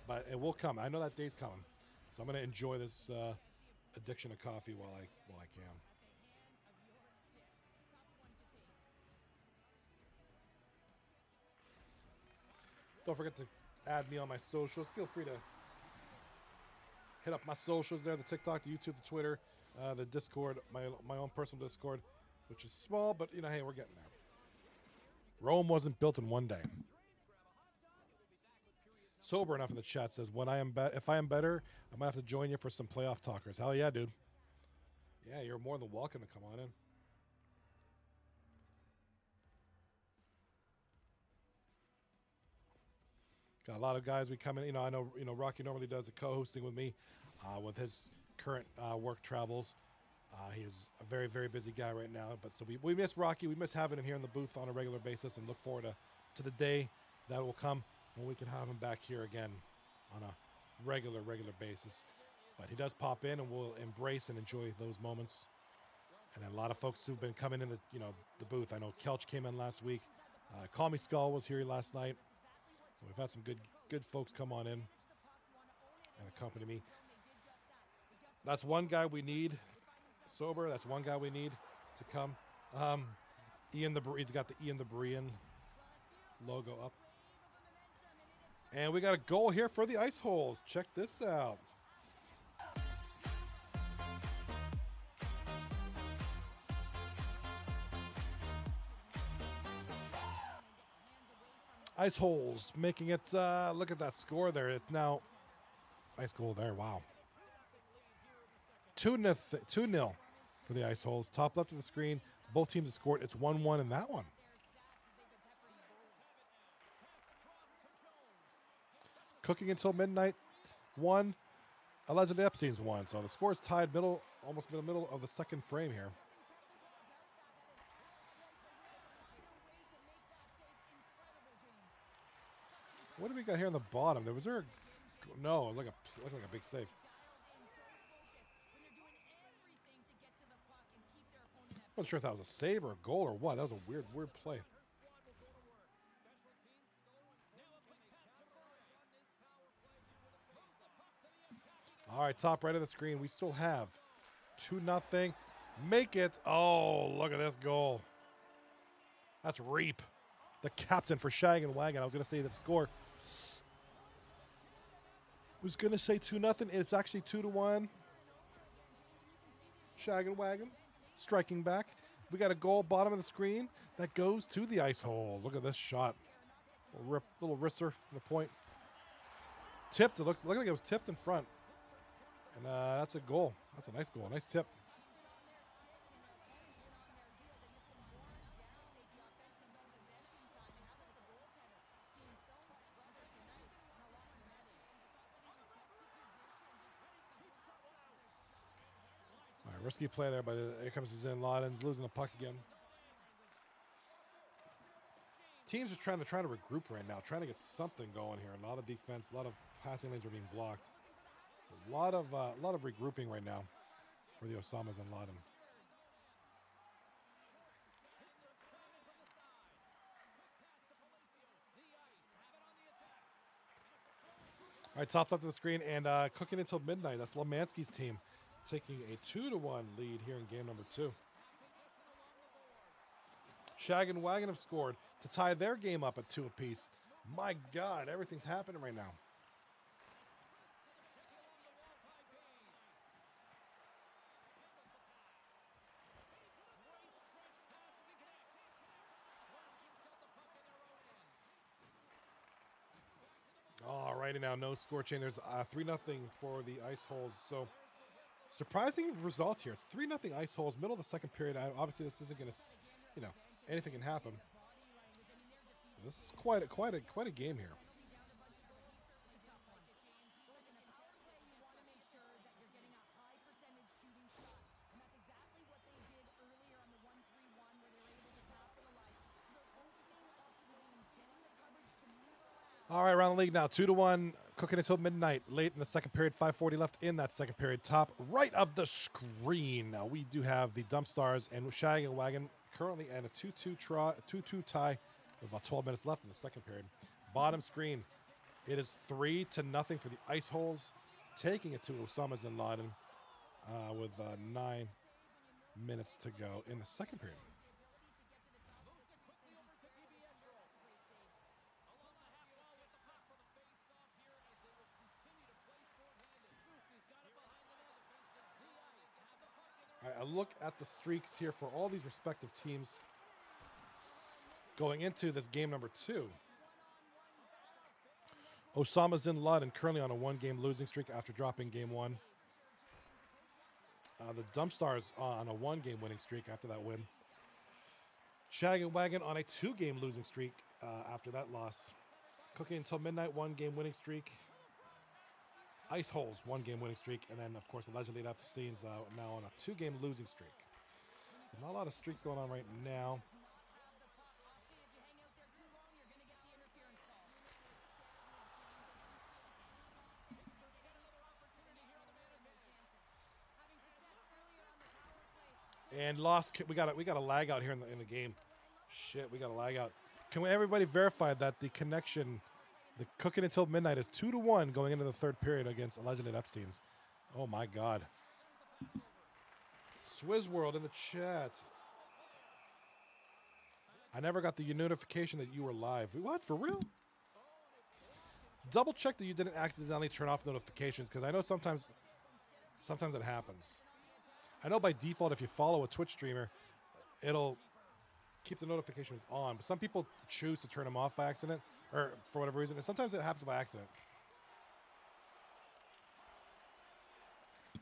But it will come. I know that day's coming. So I'm going to enjoy this addiction to coffee while I can. Don't forget to add me on my socials. Feel free to hit up my socials there, the TikTok, the YouTube, the Twitter, the Discord, my own personal Discord, which is small, but, you know, hey, we're getting there. Rome wasn't built in one day. Sober Enough in the chat says, if I am better, I might have to join you for some playoff talkers. Hell yeah, dude. Yeah, you're more than welcome to come on in. Got a lot of guys we come in. I know Rocky normally does the co-hosting with me with his current work travels. He is a very, very busy guy right now. But so we miss Rocky. We miss having him here in the booth on a regular basis and look forward to the day that will come when we can have him back here again on a regular basis. But he does pop in, and we'll embrace and enjoy those moments. And then a lot of folks who've been coming in the booth. I know Kelch came in last week. Call Me Skull was here last night. So we've had some good folks come on in and accompany me. That's one guy we need sober. That's one guy we need to come. He's got the Ian the Berean logo up. And we got a goal here for the Ice Holes. Check this out. Ice Holes making it, look at that score there. It's now, nice goal there, wow. 2-0 for the Ice Holes. Top left of the screen, both teams have scored. It's 1-1 in that one. Cooking until midnight, 1. Allegedly Epstein's 1. So the score is tied almost in the middle of the second frame here. What do we got here on the bottom? Was there no, it looked like a big save. Wasn't sure if that was a save or a goal or what. That was a weird play. All right, top right of the screen. We still have 2-0. Make it. Oh, look at this goal. That's Reap, the captain for Shag and Wagon. I was going to say the score. Was going to say 2-0. It's actually 2-1. Shag and Wagon striking back. We got a goal bottom of the screen that goes to the Ice Hole. Look at this shot. Little wrister in the point. Tipped. It looked like it was tipped in front. And that's a goal. That's a nice goal. Nice tip. All right, risky play there, but here comes Zen Laden's losing the puck again. Teams are trying to regroup right now, trying to get something going here. A lot of defense, a lot of passing lanes are being blocked. So a lot of regrouping right now for the Osamas and Laden. All right, top left of the screen and cooking until midnight. That's Lemansky's team taking a 2-1 lead here in game number 2. Shag and Wagon have scored to tie their game up at 2 apiece. My God, everything's happening right now. Alrighty now, no score chain. There's 3-0 for the Ice Holes. So surprising result here. It's 3-0 Ice Holes, middle of the second period. Obviously, this isn't going to, anything can happen. This is quite a game here. All right, around the league now, 2-1, cooking until midnight. Late in the second period, 5:40 left in that second period. Top right of the screen. Now we do have the Dump Stars and Shag and Wagon currently at a 2-2 tie with about 12 minutes left in the second period. Bottom screen, it is 3-0 for the Ice Holes, taking it to Osama's bin Laden with 9 minutes to go in the second period. All right, a look at the streaks here for all these respective teams going into this game number 2. Osama's bin Laden currently on a 1-game losing streak after dropping game 1. The Dump Stars on a 1-game winning streak after that win. Shag and Wagon on a 2-game losing streak after that loss. Cooking until midnight, 1-game winning streak. Ice Holes, 1-game winning streak. And then, of course, allegedly Epstein's now on a 2-game losing streak. So not a lot of streaks going on right now. And lost. We got a lag out here in the game. Shit, we got a lag out. Can everybody verify that the connection, the cooking until midnight, is 2-1 going into the third period against allegedly Epstein's? Oh my God. Swizz World in the chat. I never got the notification that you were live. What, for real? Double check that you didn't accidentally turn off notifications, because I know sometimes it happens. I know by default, if you follow a Twitch streamer, it'll keep the notifications on. But some people choose to turn them off by accident, or for whatever reason. And sometimes it happens by accident.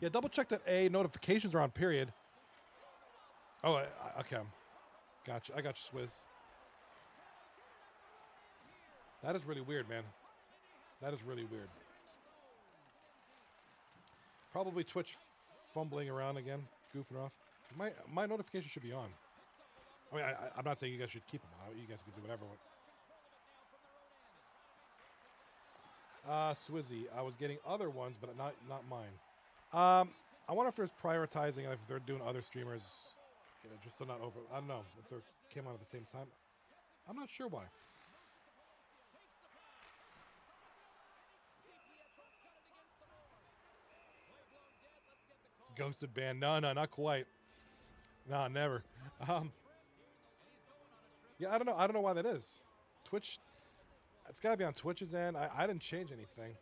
Yeah, double check that notifications are on, period. Oh, okay. Gotcha. I got you, Swizz. That is really weird, man. That is really weird. Probably Twitch fumbling around again, goofing off. My notification should be on. I mean, I'm not saying you guys should keep them on. You guys can do whatever. Swizzy, I was getting other ones, but not mine. I wonder if there's prioritizing, if they're doing other streamers, just so not over. I don't know if they came on at the same time. I'm not sure why. Ghosted ban. No, not quite. No, never. Yeah, I don't know. I don't know why that is. Twitch. It's got to be on Twitch's end. I didn't change anything.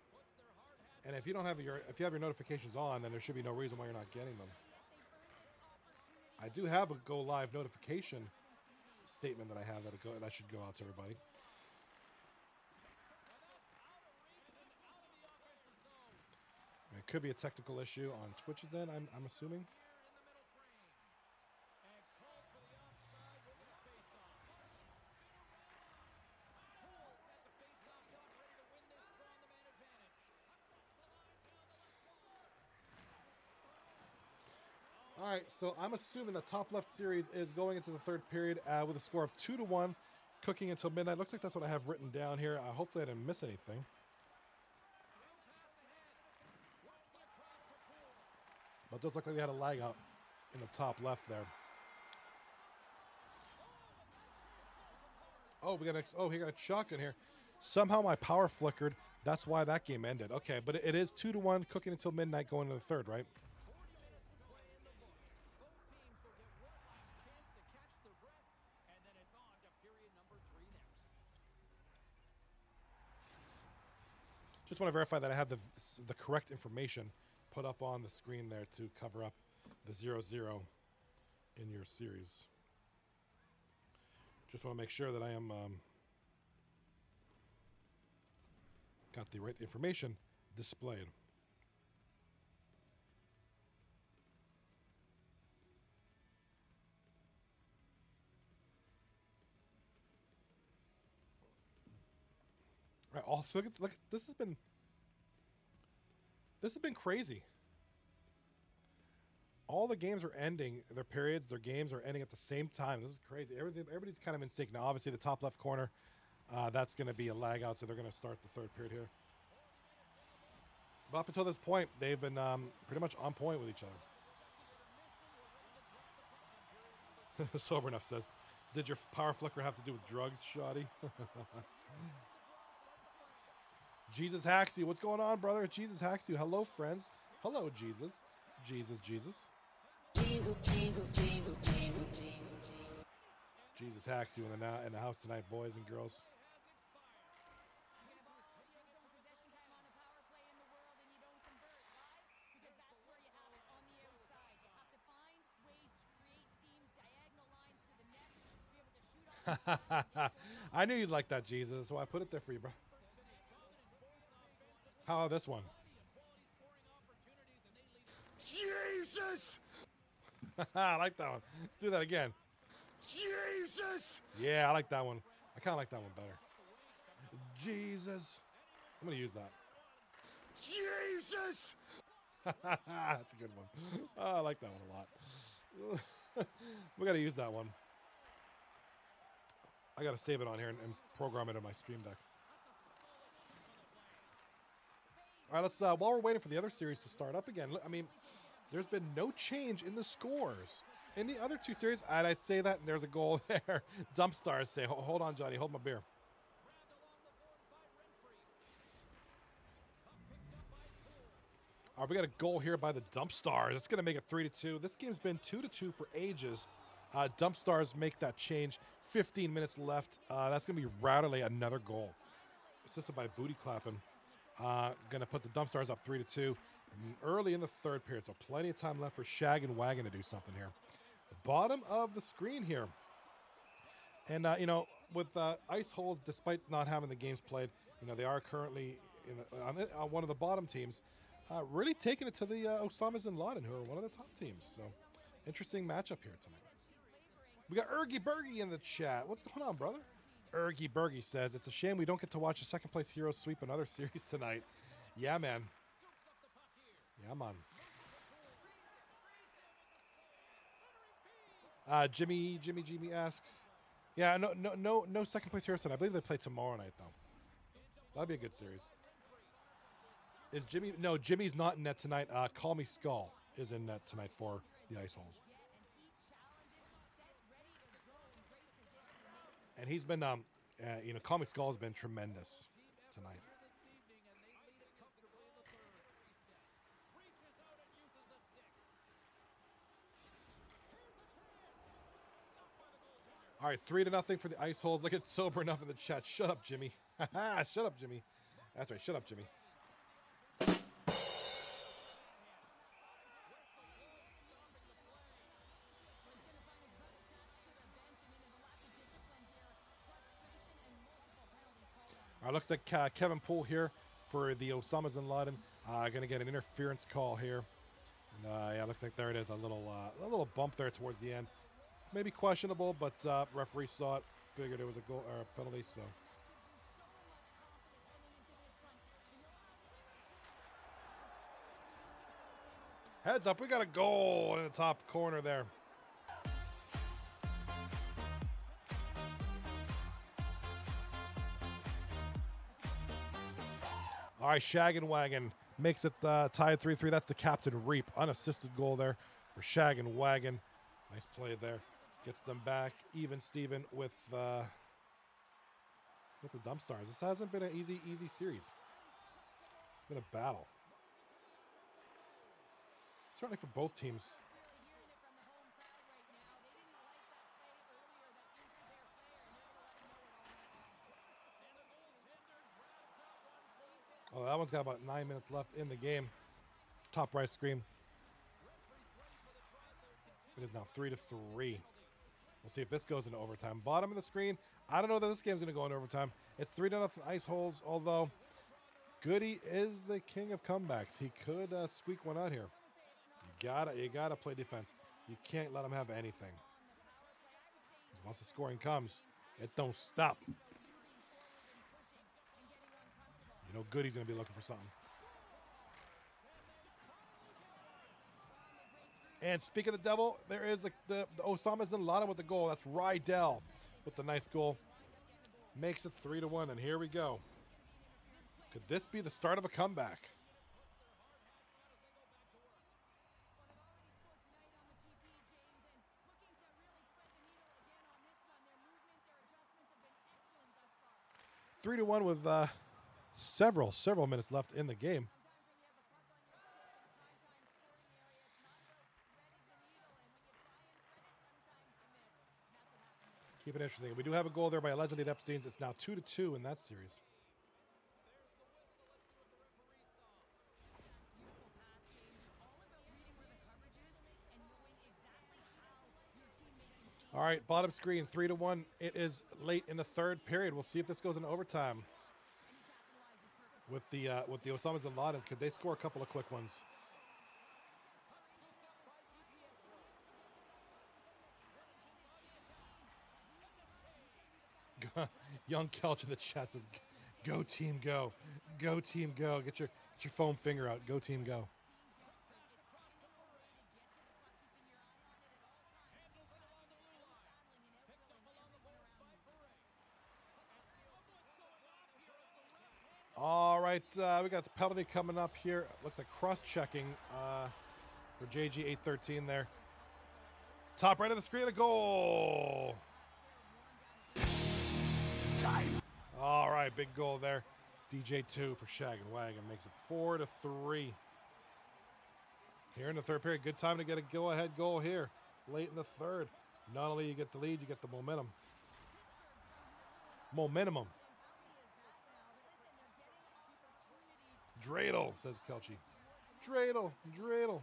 And if you don't have if you have your notifications on, then there should be no reason why you're not getting them. I do have a go live notification statement that I have that should go out to everybody. It could be a technical issue on Twitch's end, I'm assuming. All right, so I'm assuming the top left series is going into the third period with a score of 2-1, cooking until midnight. Looks like that's what I have written down here. Hopefully I didn't miss anything. But it does look like we had a lag out in the top left there. Oh, he got a shotgun here. Somehow my power flickered. That's why that game ended. Okay, but it is 2-1, cooking until midnight, going to the third, right? Just want to verify that I have the correct information put up on the screen there to cover up the 0-0 in your series. Just want to make sure that I am got the right information displayed. All right, also look, this has been crazy. All the games are ending, their periods, their games are ending at the same time. This is crazy. Everybody's kind of in sync now. Obviously, the top left corner, that's going to be a lag out, so they're going to start the third period here. But up until this point, they've been pretty much on point with each other. Sober Enough says, did your power flicker have to do with drugs, Shoddy? Jesus Haxy, what's going on, brother? Jesus Haxy, hello, friends. Hello, Jesus. Jesus. Jesus hacks you in the house tonight, boys and girls. I knew you'd like that, Jesus, so I put it there for you, bro. How about this one? Jesus! I like that one. Let's do that again. Jesus! Yeah, I like that one. I kind of like that one better. Jesus. I'm going to use that. Jesus! That's a good one. Oh, I like that one a lot. We got to use that one. I got to save it on here and program it in my Stream Deck. All right, let's, while we're waiting for the other series to start up again, I mean, there's been no change in the scores. In the other two series, and I'd say that, and there's a goal there. Dump Stars say, hold on, Johnny, hold my beer. All right, we got a goal here by the Dump Stars. It's going to make it 3-2. This game's been 2-2 for ages. Dump Stars make that change. 15 minutes left. That's going to be Routerly, another goal. Assisted by Booty Clapping. Going to put the Dump Stars up 3-2 early in the third period. So plenty of time left for Shag and Wagon to do something here. Bottom of the screen here. And, you know, with Ice Holes, despite not having the games played, you know, they are currently on one of the bottom teams. Really taking it to the Osamas and Laden, who are one of the top teams. So, interesting matchup here tonight. We got Ergy Burgy in the chat. What's going on, brother? Ergy Burgy says, it's a shame we don't get to watch a second-place Heroes sweep another series tonight. Yeah, man. Yeah, man. Jimmy asks, yeah, no second-place Heroes tonight. I believe they play tomorrow night, though. That'll be a good series. Is Jimmy? No, Jimmy's not in net tonight. Call Me Skull is in net tonight for the Ice Holes. And he's been, you know, Call Me Skull has been tremendous tonight. All right, 3-0 for the Ice Holes. Look at Sober Enough in the chat. Shut up, Jimmy. Shut up, Jimmy. That's right. Shut up, Jimmy. All right, looks like Kevin Poole here for the Osamas and Laden. Going to get an interference call here. And, yeah, looks like there it is. A little bump there towards the end. Maybe questionable, but referee saw it, figured it was a goal or a penalty. So. Heads up, we got a goal in the top corner there. All right, Shag and Wagon makes it tied 3-3. That's the Captain Reap. Unassisted goal there for Shag and Wagon. Nice play there. Gets them back. Even Steven with the Dump Stars. This hasn't been an easy series. been a battle. Certainly for both teams. Oh, that one's got about 9 minutes left in the game. Top right screen. It is now 3-3. We'll see if this goes into overtime. Bottom of the screen. I don't know that this game's going to go into overtime. It's 3-0 ice holes, although Goody is the king of comebacks. He could squeak one out here. You gotta play defense. You can't let him have anything. Once the scoring comes, it don't stop. You know Goody's going to be looking for something. And speak of the devil, there is the Osama's in Lana with the goal. That's Rydell with the nice goal. Makes it 3-1, and here we go. Could this be the start of a comeback? Three to 1 with several minutes left in the game. Keep it interesting. We do have a goal there by allegedly Epstein's. It's now 2-2 in that series. All right, bottom screen, 3-1. It is late in the third period. We'll see if this goes into overtime. With the Osamas and Ladens, could they score a couple of quick ones? Young Kelch in the chat says, "Go team, go! Go team, go! Get your foam finger out. Go team, go!" All right, we got the penalty coming up here. Looks like cross-checking for JG 813 there. Top right of the screen, a goal. All right, big goal there. DJ2 for Shag and Wagon makes it 4-3. Here in the third period, good time to get a go-ahead goal here. Late in the third. Not only you get the lead, you get the momentum. Momentum. Dreidel, says Kelchi. Dreidel.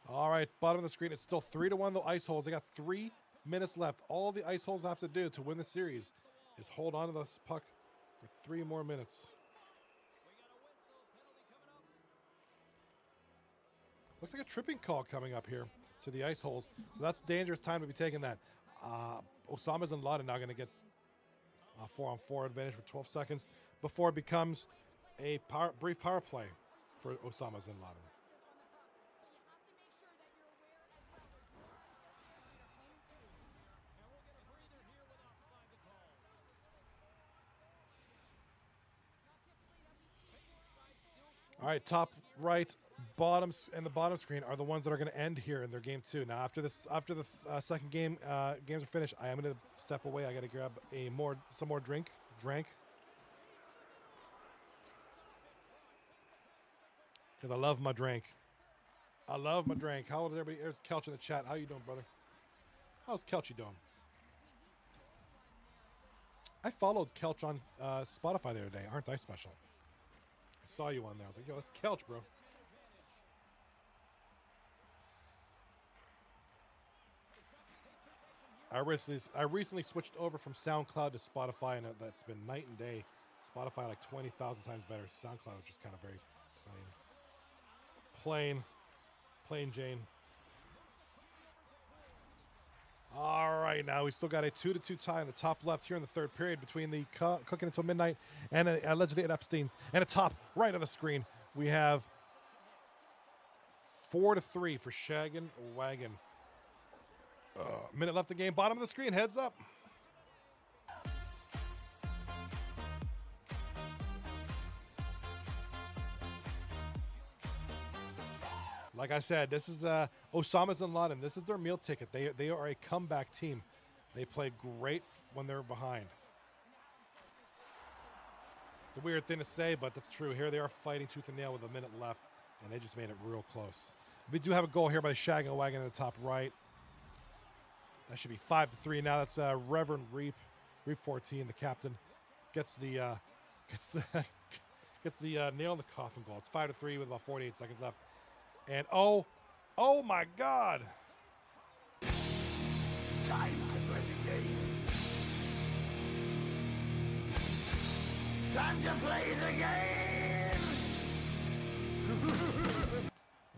All right, bottom of the screen. It's still 3-1, the ice holes. They got 3 minutes left. All the ice holes have to do to win the series is hold on to this puck for 3 more minutes. Looks like a tripping call coming up here to the ice holes. So that's dangerous time to be taking that. Osama's and Laden now going to get a 4-on-4 advantage for 12 seconds before it becomes a brief power play for Osama's and Laden. All right, top right, bottoms, and the bottom screen are the ones that are going to end here in their game 2. Now, after the second game, games are finished, I am going to step away. I got to grab some more drink. Because I love my drink. How is everybody? There's Kelch in the chat. How you doing, brother? How's Kelchy doing? I followed Kelch on Spotify the other day. Aren't I special? I saw you on there. I was like, yo, that's Kelch, bro. I recently switched over from SoundCloud to Spotify, and that's been night and day. Spotify like 20,000 times better. SoundCloud, which is kind of very plain Jane. All right, now we still got a 2-2 tie in the top left here in the third period between the Cooking Until Midnight and allegedly at Epstein's. And a top right of the screen, we have 4-3 for Shaggin' Wagon. Minute left in the game. Bottom of the screen, heads up. Like I said, this is Osama's in Laden. This is their meal ticket. They are a comeback team. They play great when they're behind. It's a weird thing to say, but that's true. Here they are fighting tooth and nail with a minute left, and they just made it real close. We do have a goal here by the Shag and Wagon in the top right. That should be 5-3 now. That's Reverend Reap 14, the captain, gets the nail in the coffin goal. It's 5-3 with about 48 seconds left. And oh my God! Time to play the game. Time to play the game.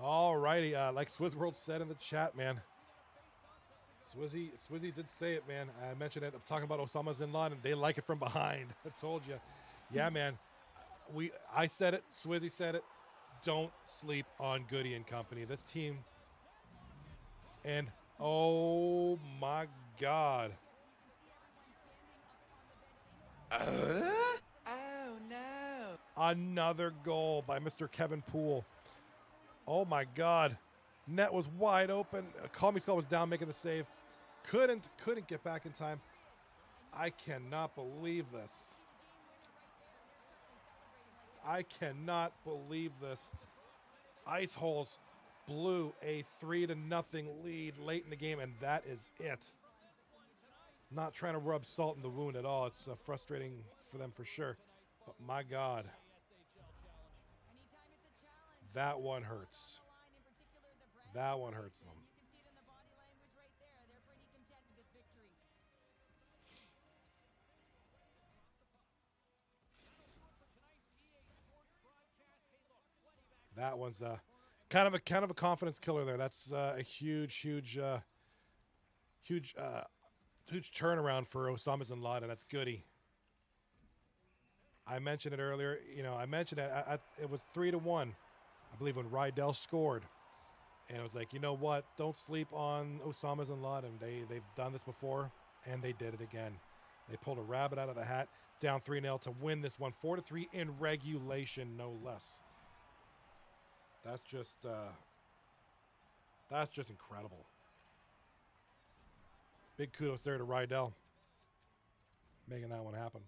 All righty, like Swizzworld said in the chat, man. Swizzy did say it, man. I mentioned it. I'm talking about Osama's in Laden. They like it from behind. I told you. Yeah, man. I said it. Swizzy said it. Don't sleep on Goody and company. This team. And oh my God. Oh no. Another goal by Mr. Kevin Poole. Oh my God. Net was wide open. Call Me Skull was down making the save. Couldn't get back in time. I cannot believe this. I cannot believe this. Ice Holes blew a 3-0 lead late in the game, and that is it. Not trying to rub salt in the wound at all. It's frustrating for them for sure. But my God. That one hurts. That one hurts them. That one's kind of a confidence killer there. That's a huge turnaround for Osama's in Laden. That's Goody. I mentioned it earlier. I mentioned it. It was 3-1, I believe, when Rydell scored. And it was like, you know what? Don't sleep on Osama's in Laden. They've done this before, and they did it again. They pulled a rabbit out of the hat, down 3-0 to win this one, 4-3 in regulation, no less. That's just incredible. Big kudos there to Rydell, making that one happen.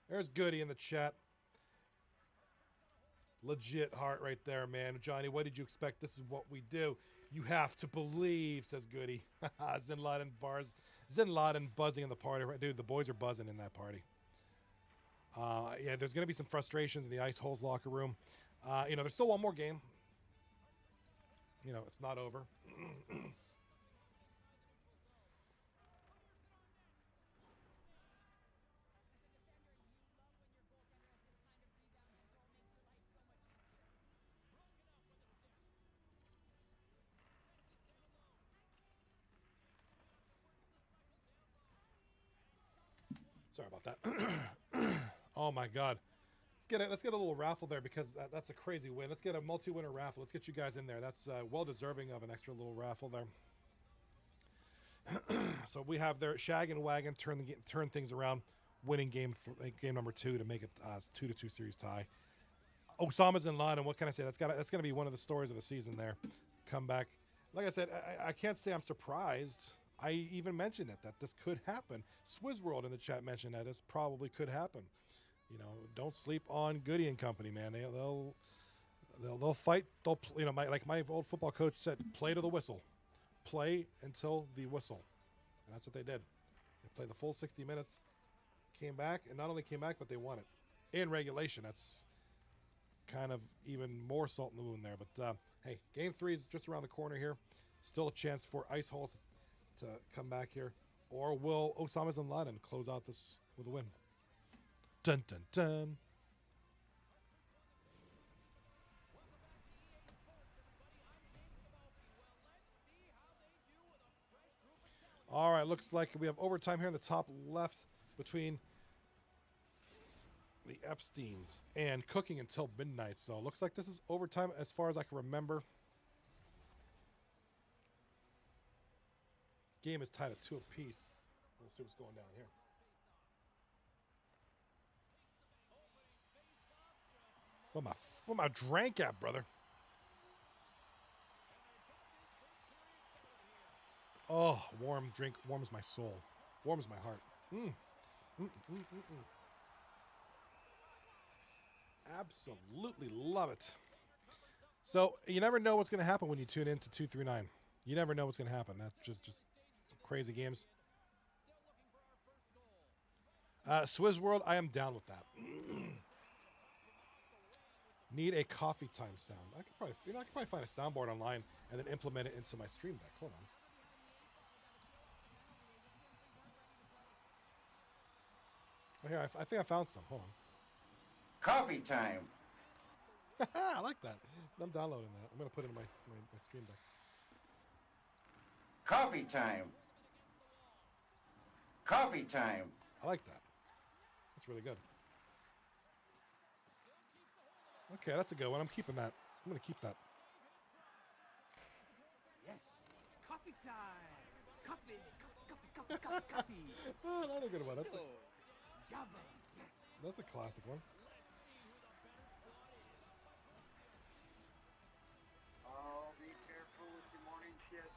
There's Goody in the chat. Legit heart right there, man. Johnny, what did you expect? This is what we do. You have to believe, says Goody. Zin Laden buzzing in the party. Dude, the boys are buzzing in that party. Yeah, there's going to be some frustrations in the Ice Holes locker room. There's still one more game. It's not over. Sorry about that. Oh my God. Let's get a little raffle there because that's a crazy win. Let's get a multi-winner raffle. Let's get you guys in there. That's well deserving of an extra little raffle there. So we have their Shag and Wagon turn things around, winning game number 2 to make it 2-2 series tie. Osama's in Laden. What can I say? That's going to be one of the stories of the season there. Come back. Like I said, I can't say I'm surprised. I even mentioned it that this could happen. Swizzworld in the chat mentioned that this probably could happen. Don't sleep on Goody and company, man. They'll fight. They'll like my old football coach said, play to the whistle, play until the whistle, and that's what they did. They played the full 60 minutes, came back, and not only came back, but they won it in regulation. That's kind of even more salt in the wound there. But hey, game 3 is just around the corner here. Still a chance for Ice Holes to come back here, or will Osama's in Laden close out this with a win? Dun dun dun. All right, looks like we have overtime here in the top left between the Epsteins and cooking until midnight. So it looks like this is overtime as far as I can remember. Game is tied at 2 apiece. We'll see what's going down here. Where my drink at, brother? Oh, warm drink warms my soul. Warms my heart. Absolutely love it. So you never know what's going to happen when you tune into 239. You never know what's going to happen. That's just some crazy games. Swizz World, I am down with that. Need a coffee time sound. I could probably find a soundboard online and then implement it into my stream deck. Hold on. Oh, here, I think I found some. Hold on. Coffee time. I like that. I'm downloading that. I'm going to put it in my stream deck. Coffee time. Coffee time. I like that. That's really good. Okay, that's a good one. I'm keeping that. I'm going to keep that. Yes, it's coffee time. Coffee, coffee. Oh, another good one. Jabba, yes. That's a classic one. Oh, be careful with your morning shit.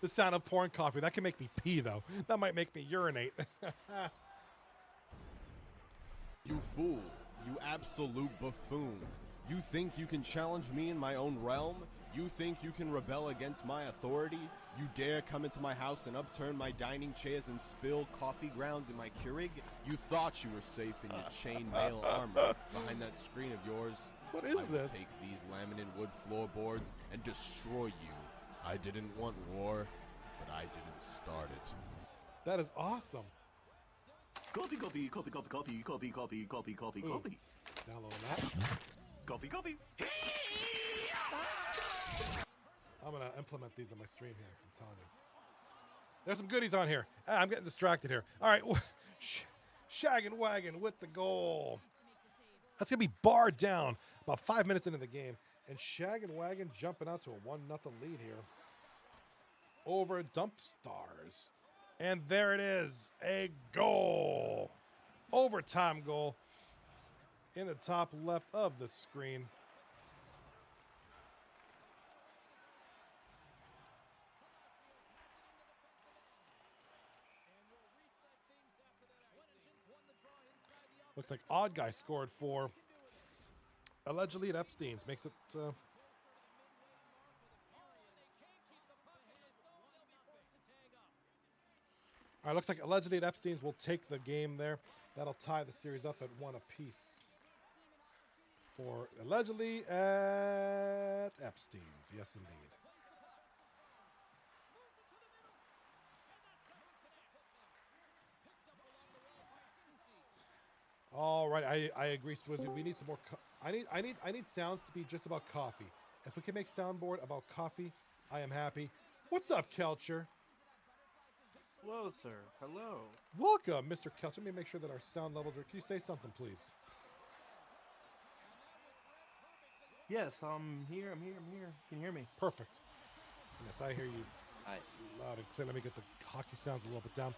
The sound of pouring coffee. That can make me pee, though. That might make me urinate. You fool. You absolute buffoon. You think you can challenge me in my own realm? You think you can rebel against my authority? You dare come into my house and upturn my dining chairs and spill coffee grounds in my Keurig? You thought you were safe in your chainmail armor behind that screen of yours. What is I will this? take these laminate wood floorboards and destroy you. I didn't want war, but I didn't start it. That is awesome. Coffee, coffee, coffee, coffee, coffee, coffee, coffee, coffee, coffee, coffee. Downloading that. Coffee, coffee. I'm going to implement these on my stream here. I'm telling you. There's some goodies on here. I'm getting distracted here. All right. Shaggin' Wagon with the goal. That's going to be barred down about 5 minutes into the game. And Shaggin' Wagon jumping out to a 1-0 lead here over Dump Stars. And there it is. A goal. Overtime goal in the top left of the screen. Looks like Odd Guy scored for allegedly at Epstein's. Makes it... all right, looks like allegedly at Epstein's will take the game there. That'll tie the series up at 1 apiece. For allegedly at Epstein's. Yes, indeed. All right, I agree, Swizzy. We need some more. I need sounds to be just about coffee. If we can make soundboard about coffee, I am happy. What's up, Kelcher? Hello, sir. Hello. Welcome, Mr. Kelcher. Let me make sure that our sound levels are. Can you say something, please? Yes, I'm here. I'm here. Can you hear me? Perfect. Yes, I hear you Nice. loud and clear. Let me get the hockey sounds a little bit down.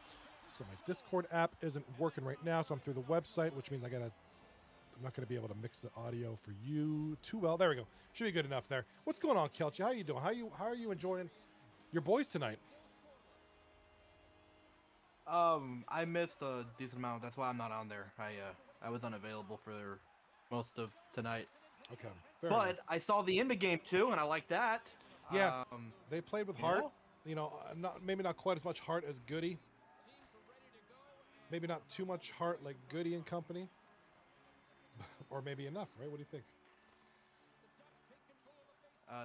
So my Discord app isn't working right now, so I'm through the website, which means I'm not gonna be able to mix the audio for you too well. There we go. Should be good enough there. What's going on, Kelchi? How you doing? How are you enjoying your boys tonight? I missed a decent amount. That's why I'm not on there. I was unavailable for most of tonight. Okay, fair But enough. I saw the end of game 2, and I like that. Yeah, they played with heart. yeah. You know, maybe not quite as much heart as Goody. Maybe not too much heart like Goody and company. Or maybe enough, right? What do you think?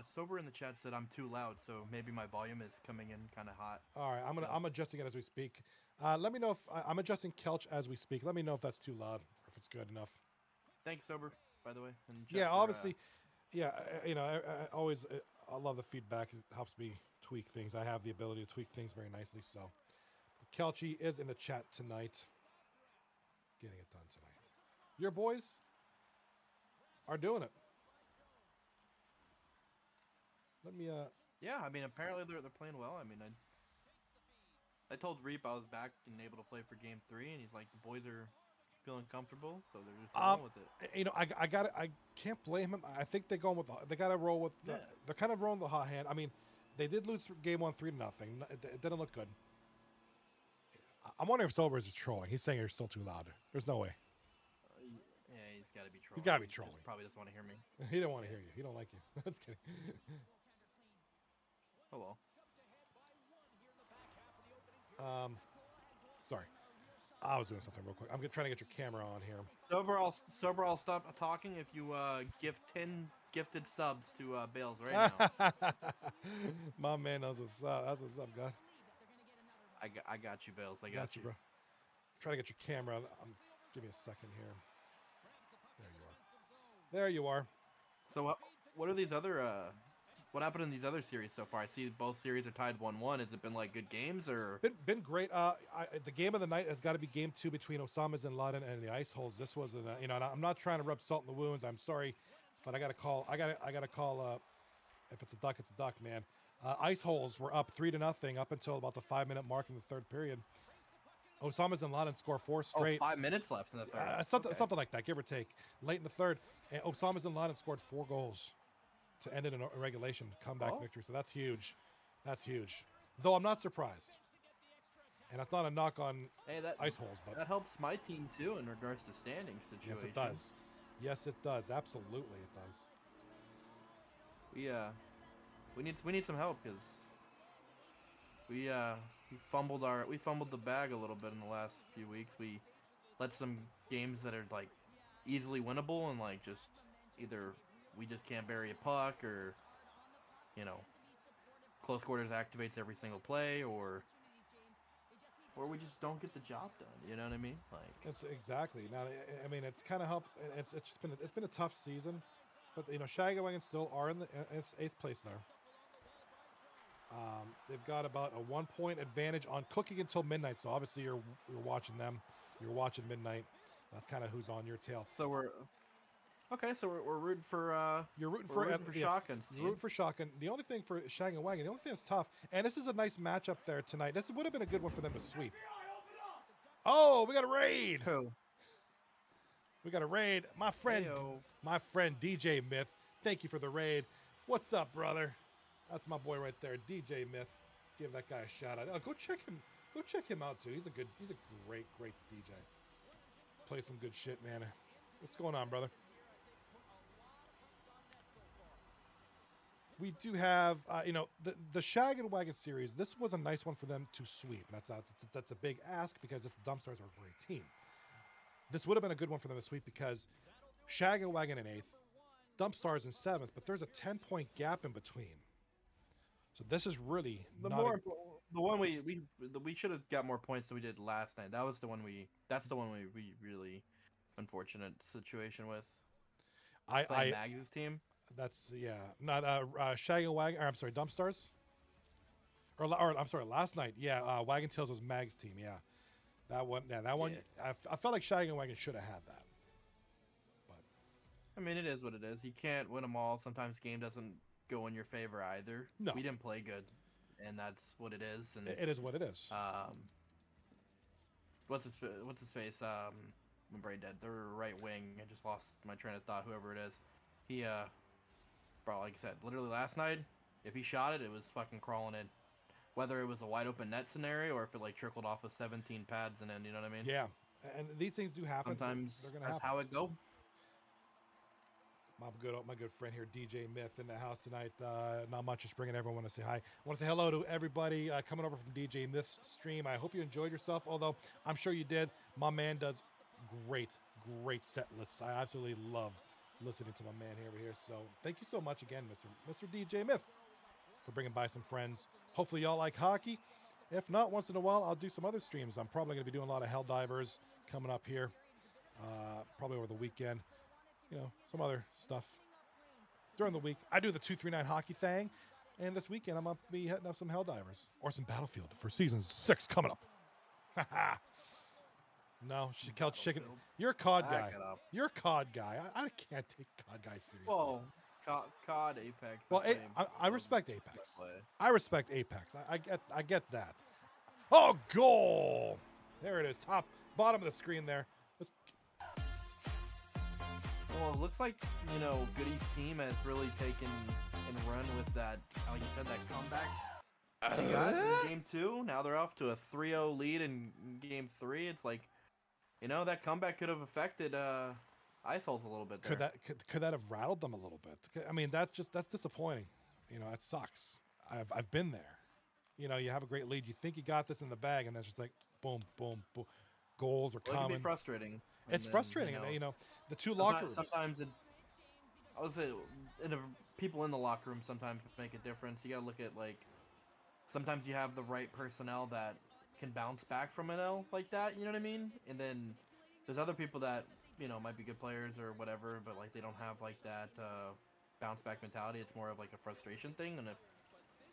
Sober in the chat said I'm too loud, so maybe my volume is coming in kind of hot. All right, I'm adjusting it as we speak. Let me know if I'm adjusting Kelch as we speak. Let me know if that's too loud or if it's good enough. Thanks, Sober, by the way. in the chat Yeah, for, obviously. Yeah, you know, I always I love the feedback. It helps me tweak things. I have the ability to tweak things very nicely. So, Kelchi is in the chat tonight, getting it done tonight. Your boys are doing it. Let me. Yeah, I mean, apparently they're playing well. I mean, I told Reap I was back and able to play for game 3, and he's like, the boys are feeling comfortable, so they're just rolling with it. You know, I can't blame him. I think they're going with they got to roll with. They're kind of rolling the hot hand. I mean, They did lose game 1 3-0. It didn't look good. I'm wondering if Sobers is trolling. He's saying you're still too loud. There's no way. Yeah, he's got to be trolling. He's got to be He trolling. just probably doesn't want to hear me. He don't want to hear you. He don't like you. That's kidding. Oh well. Sorry. I was doing something real quick. I'm trying to get your camera on here. Sober, I'll stop talking if you gift 10 gifted subs to Bales right now. My man knows what's up. That's what's up, God. I got you, Bales. I got you. bro. Trying to get your camera. Give me a second here. There you are. There you are. So what are these other what happened in these other series so far? I see both series are tied 1-1. Has it been like good games or? Been great. The game of the night has got to be game 2 between Osama bin Laden and the Ice Holes. This was and I'm not trying to rub salt in the wounds. I'm sorry, but I got to call. I got to call. If it's a duck, it's a duck, man. Ice Holes were up 3-0 up until about the 5-minute mark in the third period. Osama bin Laden scored 4 straight. 5 minutes left in the third. Something like that, give or take. Late in the third, and Osama bin Laden scored 4 goals to end it in a regulation comeback victory. So that's huge. That's huge. Though I'm not surprised. And that's not a knock on Ice Holes, but that helps my team too in regards to standing situation. yes, it does. Yes, it does. Absolutely, it does. We need some help because we fumbled the bag a little bit in the last few weeks. We let some games that are like easily winnable and like just either we just can't bury a puck or close quarters activates every single play or we just don't get the job done. You know what I mean? Like it's exactly. Now, I mean, it's kind of helped. It's been a tough season, but Shagawagon still are in the 8th place there. They've got about a 1-point advantage on cooking until midnight. So obviously you're watching them. You're watching midnight. That's kind of who's on your tail. So we're rooting for you're rooting for yes, Shotgun. You're rooting for Shotgun. The only thing for Shagawagon, the only thing that's tough, and this is a nice matchup there tonight. This would have been a good one for them to sweep. Oh, we got a raid. Who? We got a raid. My friend DJ Myth. Thank you for the raid. What's up, brother? That's my boy right there, DJ Myth. Give that guy a shout out. Go check him. Go check him out too. He's a great DJ. Play some good shit, man. What's going on, brother? We do have, the Shag and Wagon series. This was a nice one for them to sweep. And that's a big ask because this Dumpstars are a great team. This would have been a good one for them to sweep because Shag and Wagon in 8th, Dumpstars in 7th, but there's a 10-point gap in between. So this is really the one we should have got more points than we did last night. That's the one we really unfortunate situation with. Mags' team. That's not Shag and Wagon. I'm sorry, Dumpstars. Or I'm sorry, last night. Yeah, Wagon Tails was Mag's team. Yeah, that one. Yeah, that one. Yeah. I felt like Shag and Wagon should have had that. But I mean, it is what it is. You can't win them all. Sometimes game doesn't go in your favor either. No, we didn't play good, and that's what it is. And it is what it is. What's his face? I'm brain dead. They're right wing. I just lost my train of thought. Whoever it is, he bro, like I said, literally last night, if he shot it, it was fucking crawling in. Whether it was a wide open net scenario or if it like trickled off of 17 pads and then, you know what I mean? Yeah, and these things do happen. Sometimes that's how it go. My good friend here, DJ Myth, in the house tonight. Not much, just bringing everyone to say hi. I want to say hello to everybody coming over from DJ Myth's stream. I hope you enjoyed yourself, although I'm sure you did. My man does great set lists. I absolutely love listening to my man over here. So thank you so much again, Mr. DJ Myth, for bringing by some friends. Hopefully y'all like hockey. If not, once in a while, I'll do some other streams. I'm probably going to be doing a lot of Helldivers coming up here, probably over the weekend. Some other stuff during the week. I do the 239 hockey thing, and this weekend I'm going to be hitting up some Helldivers or some Battlefield for season 6 coming up. No, chicken. You're a COD guy. You're a COD guy. I can't take COD guys seriously. Well, COD, Apex. Well, I respect Apex. I respect Apex. I get that. Oh, goal! There it is. Bottom of the screen there. Well, it looks like, Goody's team has really taken and run with that, like you said, that comeback they got in game 2. Now they're off to a 3-0 lead in game 3. It's like, that comeback could have affected Ice Holes a little bit there. Could that have rattled them a little bit? I mean, that's disappointing. That sucks. I've been there. You have a great lead. You think you got this in the bag, and then it's just like boom, boom, boom. Goals are It can coming. be frustrating. It's frustrating, and the two locker rooms. Sometimes I would say people in the locker room sometimes make a difference. You gotta look at sometimes you have the right personnel that can bounce back from an L like that. You know what I mean? And then there's other people that might be good players or whatever, but they don't have that bounce back mentality. It's more of a frustration thing, and if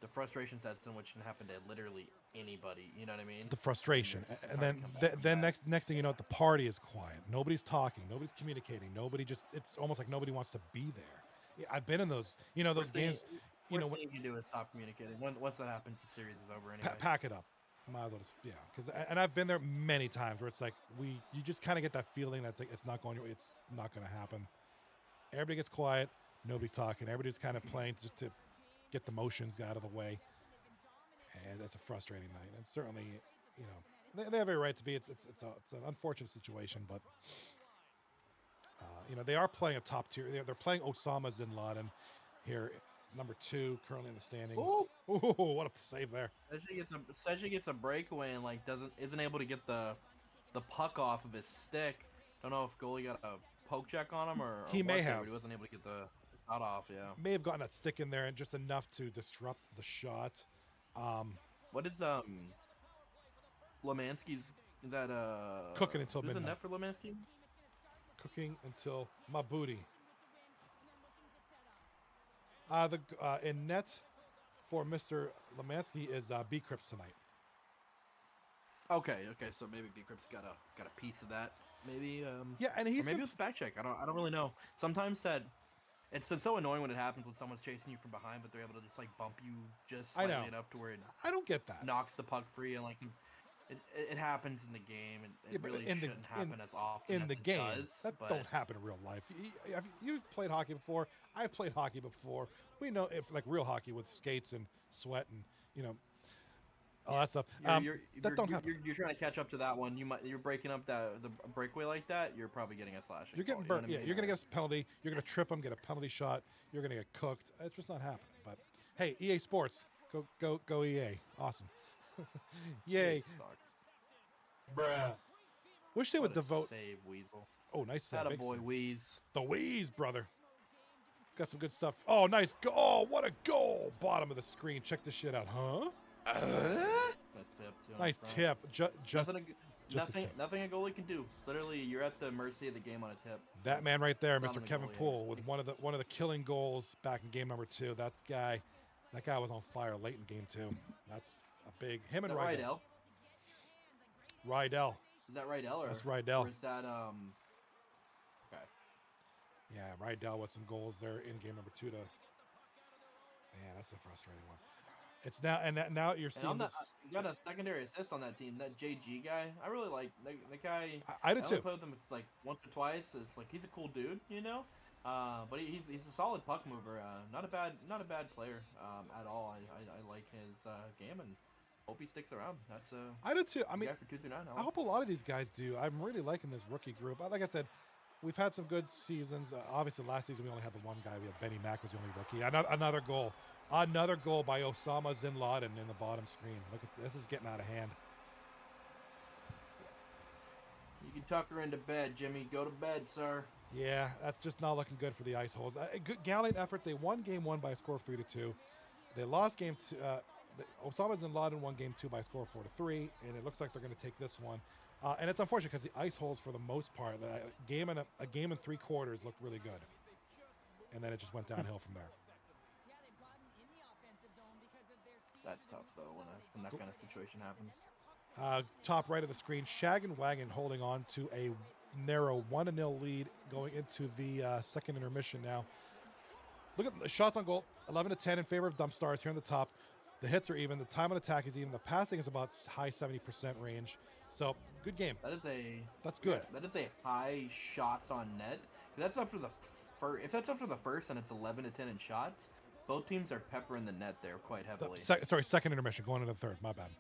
the frustration sets in, which can happen to literally anybody, you know what I mean? The frustration, and then next thing you know, the party is quiet. Nobody's talking, nobody's communicating, it's almost like nobody wants to be there. Yeah, I've been in those, those games. Worst thing you can do is stop communicating. Once that happens, the series is over anyway. Pack it up. Might as well just, and I've been there many times where it's like you just kind of get that feeling that's it's not going to happen. Everybody gets quiet, nobody's talking, everybody's kind of playing just to get the motions out of the way, and it's a frustrating night. And certainly, they have every right to be. It's an unfortunate situation, but they are playing a top tier. They're playing Osama Bin Laden here, number 2 currently in the standings. Ooh, what a save there! Seji gets a breakaway and isn't able to get the puck off of his stick. Don't know if goalie got a poke check on him or he may have. But he wasn't able to get the shot off. Yeah, may have gotten that stick in there and just enough to disrupt the shot. What is Lemansky's? Is that cooking until midnight? Who's a net for Lemansky? Cooking until Mabuti. In net for Mr. Lemansky is B Crips tonight. Okay, so maybe B Crips got a piece of that. Maybe yeah, and maybe it was a back check. I don't really know. Sometimes it's so annoying when it happens when someone's chasing you from behind, but they're able to just bump you just slightly enough to where I don't get that. Knocks the puck free and it happens in the game, and it really shouldn't happen as often in the game. Does, don't happen in real life. You've played hockey before. I've played hockey before. We know if real hockey with skates and sweat and all that stuff. That don't happen. You're trying to catch up to that one. You're breaking up the breakaway like that. You're probably getting a slashing. You're getting burnt. You're gonna get a penalty. You're gonna trip them, get a penalty shot. You're gonna get cooked. It's just not happening. But hey, EA Sports, go EA. Awesome. Yay. It sucks. Bruh. Wish they would devote. Save Weasel. Oh, nice save. Attaboy, Wheeze. The Wheeze, brother. Got some good stuff. Oh, nice. Oh, what a goal. Bottom of the screen. Check this shit out, huh? Nice tip. Nice tip. Nothing a goalie can do. Literally, you're at the mercy of the game on a tip. That man right there, Mr. Kevin Poole, with one of the killing goals back in game number 2. That guy was on fire late in game 2. That's a big him and Rydell. Rydell. Is that Rydell or? That's Rydell. Or is that Okay. Yeah, Rydell with some goals there in game number 2 to. Man, that's a frustrating one. It's now you're seeing this. You got a secondary assist on that team. That JG guy, I really like the guy. I do too. I played with him once or twice. It's he's a cool dude, But he's a solid puck mover. Not a bad player at all. I like his game and hope he sticks around. That's I do too. I mean, guy for 2-9. I hope a lot of these guys do. I'm really liking this rookie group. Like I said, we've had some good seasons. Obviously, last season we only had the one guy. We had Benny Mack was the only rookie. Another goal by Osama Bin Laden in the bottom screen. Look at this, is getting out of hand. You can tuck her into bed, Jimmy. Go to bed, sir. Yeah, that's just not looking good for the Ice Holes. Good gallant effort. They won game 1 by a score of 3-2. They lost game 2. Osama Bin Laden won game 2 by a score of 4-3, and it looks like they're going to take this one. And it's unfortunate because the Ice Holes, for the most part, a game and 3 quarters looked really good, and then it just went downhill from there. That's tough though when that kind of situation happens. Top right of the screen, Shag and Wagon holding on to a narrow 1-0 lead going into the second intermission now. Look at the shots on goal, 11-10 in favor of Dump Stars here on the top. The hits are even. The time on attack is even. The passing is about high 70% range. So good game. That's good. That is a high shots on net. That's after the first. If that's after the first, and it's 11-10 in shots. Both teams are peppering the net there quite heavily. Sorry, second intermission, going into the third. My bad.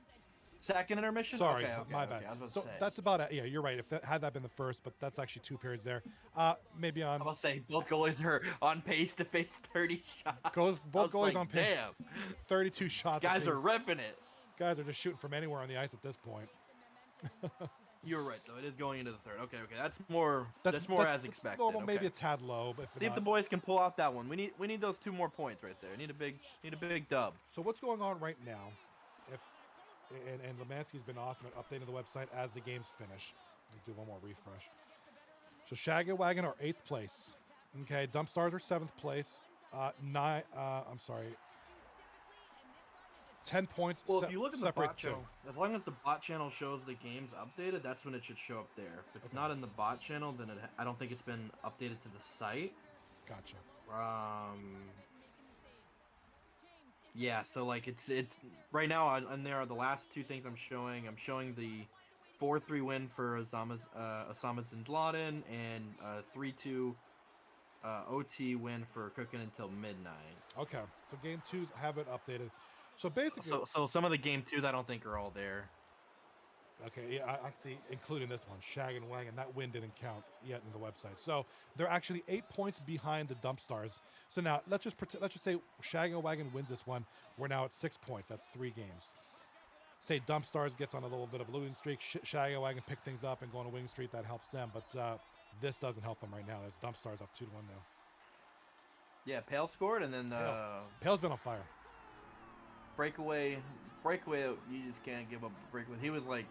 Second intermission? Sorry, Okay, okay, my okay. bad. I was about So to say. that's about it. Yeah, you're right. If had that been the first, but that's actually 2 periods there. Maybe on I'm about to say both goalies are on pace to face 30 shots. both goalies like, on pace. Damn. 32 shots. Guys are apiece. ripping it. Guys are just shooting from anywhere on the ice at this point. You're right, though. It is going into the third. Okay, okay. That's more as expected. Normal, okay. maybe a tad low, but See if the boys can pull out that one. We need those 2 more points right there. Need a big dub. So what's going on right now? And Lemansky's been awesome at updating the website as the games finish. Let me do one more refresh. So Shaggy Wagon are 8th place. Okay, Dump Stars are 7th place. 10 points. Well, if you look at the separate bot channel, as long as the bot channel shows the game's updated, that's when it should show up there. If it's not in the bot channel, then I don't think it's been updated to the site. Gotcha. Yeah, so like it's right now, and there are the last 2 things I'm showing. I'm showing the 4-3 win for Osama Bin Laden and 3-2 OT win for Cooking Until Midnight. Okay, so game 2s haven't updated. So basically, so some of the game 2s I don't think are all there. Okay, yeah, I see, including this one, Shag and Wagon. That win didn't count yet in the website. So they're actually 8 points behind the Dump Stars. So now let's just say Shag and Wagon wins this one. We're now at 6 points. That's 3 games. Say Dump Stars gets on a little bit of a losing streak. Shag and Wagon pick things up and go on a winning streak. That helps them, but this doesn't help them right now. There's Dump Stars up 2-1 now. Yeah, Pale scored, and then Pale's been on fire. breakaway. You just can't give up a breakaway. He was like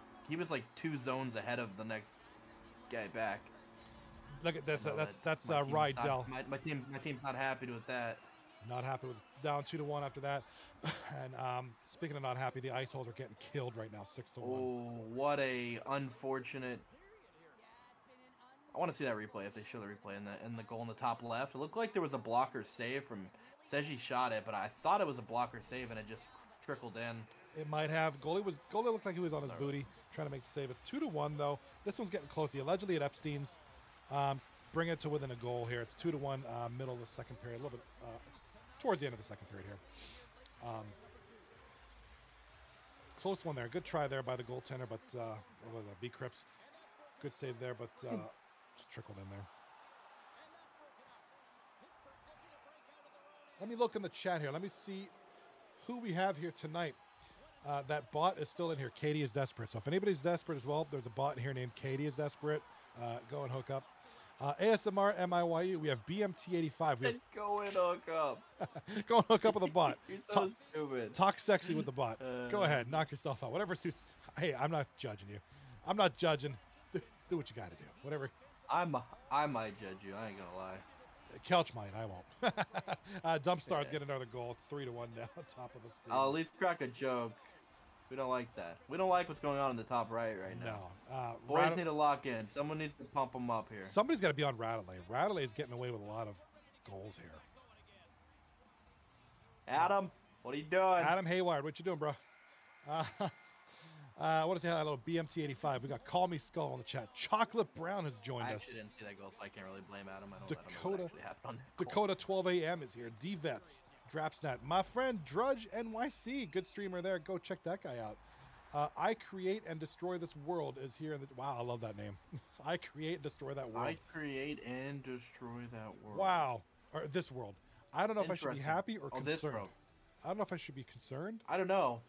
2 zones ahead of the next guy back. Look at this. That's my team's Rydell. My team's not happy with that. Not happy with down 2-1 after that. And speaking of not happy, the ice holes are getting killed right now, 6-1. Oh, what a unfortunate. I want to see that replay if they show the replay in the goal in the top left. It looked like there was a blocker save from Seji shot it, but I thought it was a blocker save and it just trickled in. It might have. Goalie looked like he was on his booty trying to make the save. It's 2-1 though. This one's getting close. He allegedly at Epstein's. Bring it to within a goal here. It's 2-1, middle of the second period, a little bit towards the end of the second period here. Close one there. Good try there by the goaltender, but what was that? B. Cripps. Good save there, but just trickled in there. Let me look in the chat here. Let me see who we have here tonight. That bot is still in here. Katie is desperate. So if anybody's desperate as well, there's a bot in here named Katie is desperate. Go and hook up. ASMR MIYU. We have BMT85. We have Go and hook up. go and hook up with the bot. You're so stupid. Talk sexy with the bot. Go ahead, knock yourself out. Whatever suits. Hey, I'm not judging you. I'm not judging. Do what you got to do. Whatever. I might judge you. I ain't gonna lie. Couch might. I won't. Dump Stars get another goal. It's 3-1 now. Top of the screen. I'll at least crack a joke. We don't like that. We don't like what's going on in the top right now. No. Boys need to lock in. Someone needs to pump them up here. Somebody's got to be on Radley. Radley is getting away with a lot of goals here. Adam, what are you doing? Adam Hayward, what you doing, bro? What is that little BMT85? We got Call Me Skull in the chat. Chocolate Brown has joined I us. actually didn't see that goal, so I can't really blame Adam. I don't know what actually happened on that goal. Dakota 12 a.m. is here. D-Vets. Drapsnat. My friend Drudge NYC. Good streamer there. Go check that guy out. I Create and Destroy This World is here. Wow, I love that name. I Create and Destroy That World. I create and destroy that world. Wow. Or this world. I don't know if I should be happy or concerned. This world. I don't know if I should be concerned. I don't know.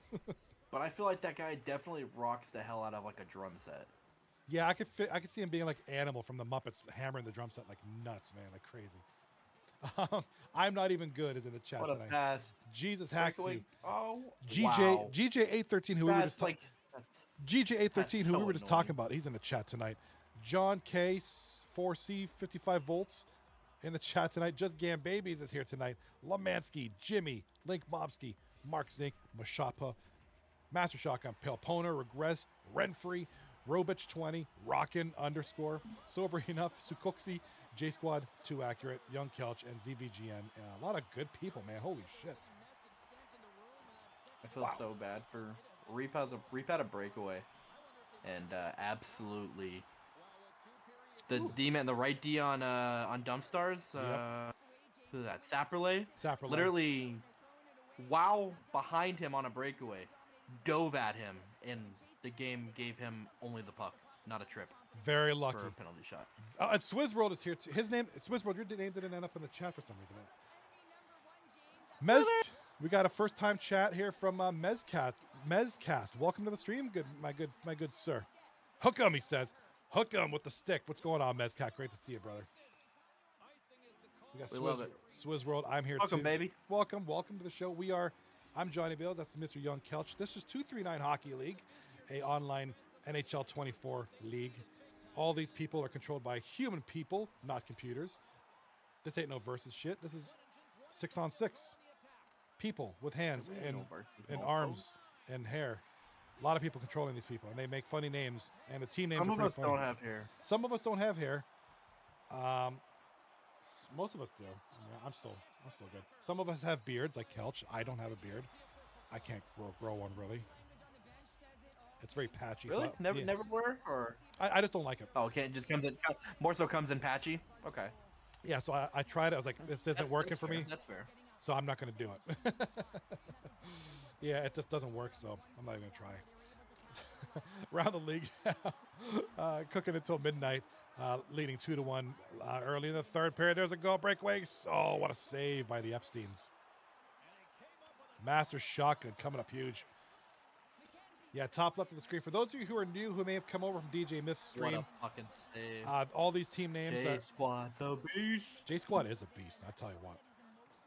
But I feel like that guy definitely rocks the hell out of like a drum set. Yeah, I could see him being like Animal from the Muppets, hammering the drum set like nuts, man, like crazy. I'm not even good is in the chat What a tonight. pass. Jesus hacks you. Oh, GJ813 who we were just GJ813 who we were just annoying. talking about. He's in the chat tonight. John K 4C 55 volts in the chat tonight. Just Gam Babies is here tonight. Lemansky, Jimmy, Link Mobsky, Mark Zink, Mashapa, Master Shotgun, Palpona, Regress, Renfree, Robich20, Rockin _ Sober Enough, Sukoksi, J Squad, Too Accurate, Young Kelch, and ZVGN. A lot of good people, man. Holy shit. I feel so bad for Reap had a breakaway, and absolutely the D man, the right D on Dump Stars. who's that? Saperley? Saperley. Literally, while behind him on a breakaway, dove at him, and the game gave him only the puck, not a trip Very lucky. for a penalty shot. And Swizzworld is here too. His name, Swizzworld, your name didn't end up in the chat for some reason. Mez, we got a first-time chat here from Mezcast. Mezcast, welcome to the stream, my good sir. Hook 'em, he says. Hook 'em with the stick. What's going on, Mezcat? Great to see you, brother. We got We love it. Swizzworld. I'm here Welcome, too. baby. Welcome to the show. I'm Johnny Bales. That's Mr. Young Kelch. This is 239 Hockey League, a online NHL 24 league. All these people are controlled by human people, not computers. This ain't no versus shit. This is 6-on-6. People with hands and arms and hair. A lot of people controlling these people, and they make funny names. And the team names Some are of pretty us funny. don't have hair. Some of us don't have hair. Most of us do. I'm still good. Some of us have beards, like Kelch. I don't have a beard. I can't grow one really. It's very patchy. Really? So Never were? Or I just don't like it. oh, okay, it just comes in more so comes in patchy. Okay, Yeah, so I tried it. I was like, this isn't working for fair. me, That's fair. so I'm not going to do it. Yeah, it just doesn't work, so I'm not even going to try. Around the league, cooking until midnight, leading 2-1 early in the third period. There's a goal breakaway. Oh, what a save by the Epsteins. Master shotgun coming up huge. Yeah, top left of the screen. For those of you who are new, who may have come over from DJ Myth's What stream, a fucking save. all these team names. J Squad's a beast. J Squad is a beast, I tell you what.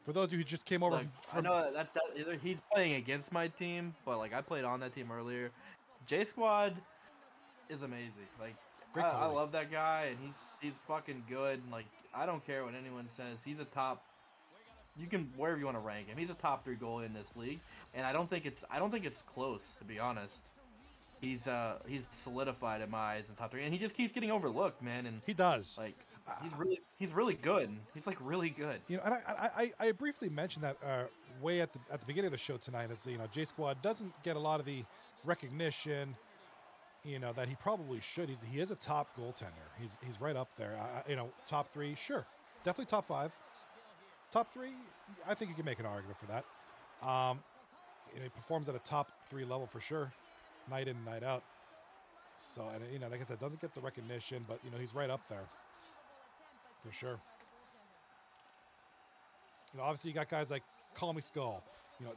For those of you who just came over Like, I know he's playing against my team, but like I played on that team earlier. J Squad is amazing. Like Great I goalie. love that guy, and he's fucking good. And, like I don't care what anyone says. He's a top. You can wherever you want to rank him. He's a top 3 goalie in this league, and I don't think it's close, to be honest. He's solidified in my eyes in top 3, and he just keeps getting overlooked, man. And he does. like he's really good. He's like really good. You know, and I briefly mentioned that way at the beginning of the show tonight. Is J Squad doesn't get a lot of the recognition, that he probably should. He is a top goaltender. He's right up there. Top 3, sure, definitely top 5. Top 3, I think you can make an argument for that. He performs at a top 3 level for sure, night in and night out. So, and like I said, doesn't get the recognition, but he's right up there for sure. Obviously you got guys like Call Me Skull.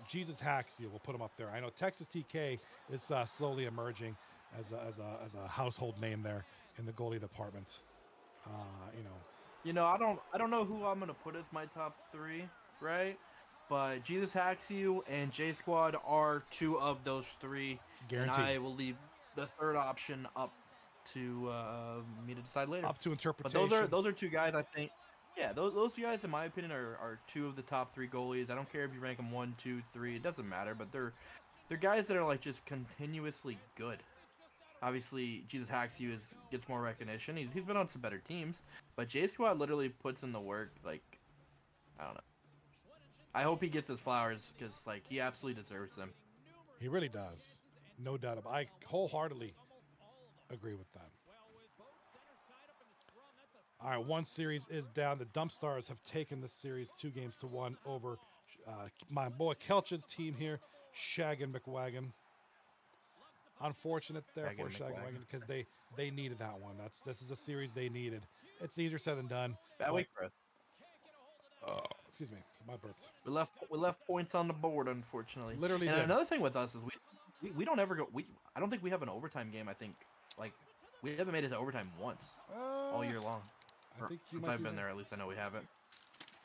Jesus Hacks you. We'll put him up there. I know Texas TK is slowly emerging as a household name there in the goalie department. I don't know who I'm gonna put as my top 3, right? But Jesus Hacks You and J Squad are 2 of those 3. Guaranteed. And I will leave the third option up to me to decide later. Up to But interpretation. those are 2 guys I think. Yeah, those 2 guys in my opinion are 2 of the top 3 goalies. I don't care if you rank them 1, 2, 3. It doesn't matter. But they're guys that are like just continuously good. Obviously, Jesus Hacks You gets more recognition. He's been on some better teams, but J Squad literally puts in the work. Like, I don't know. I hope he gets his flowers because like he absolutely deserves them. He really does. No doubt about it. I wholeheartedly agree with that. All right, one series is down. The Dump Stars have taken this series 2-1 over my boy Kelch's team here, Shaggin' McWagon. Unfortunate there for Shaggin' McWagon because they needed that one. This is a series they needed. It's easier said than done. Bad week for us. Excuse me, my burps. We left points on the board, unfortunately. Literally And did. another thing with us is we don't ever go. I don't think we have an overtime game. I think like we haven't made it to overtime once all year long. I think you Since might I've be been right. there, at least I know we haven't.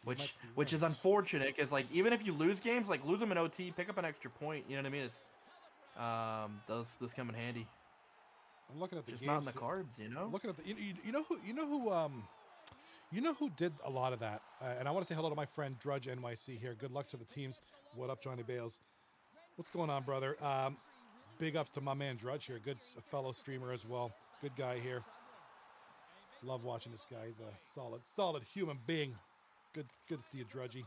might be Which is unfortunate because like even if you lose games, like lose them in OT, pick up an extra point. You know what I mean? It's those come in handy. I'm looking at the Just games. not in the cards, you know. Looking at the you know who did a lot of that, and I want to say hello to my friend Drudge NYC here. Good luck to the teams. What up, Johnny Bales? What's going on, brother? Big ups to my man Drudge here. Good fellow streamer as well. Good guy here. Love watching this guy. He's a solid human being. Good to see you, Drudgy.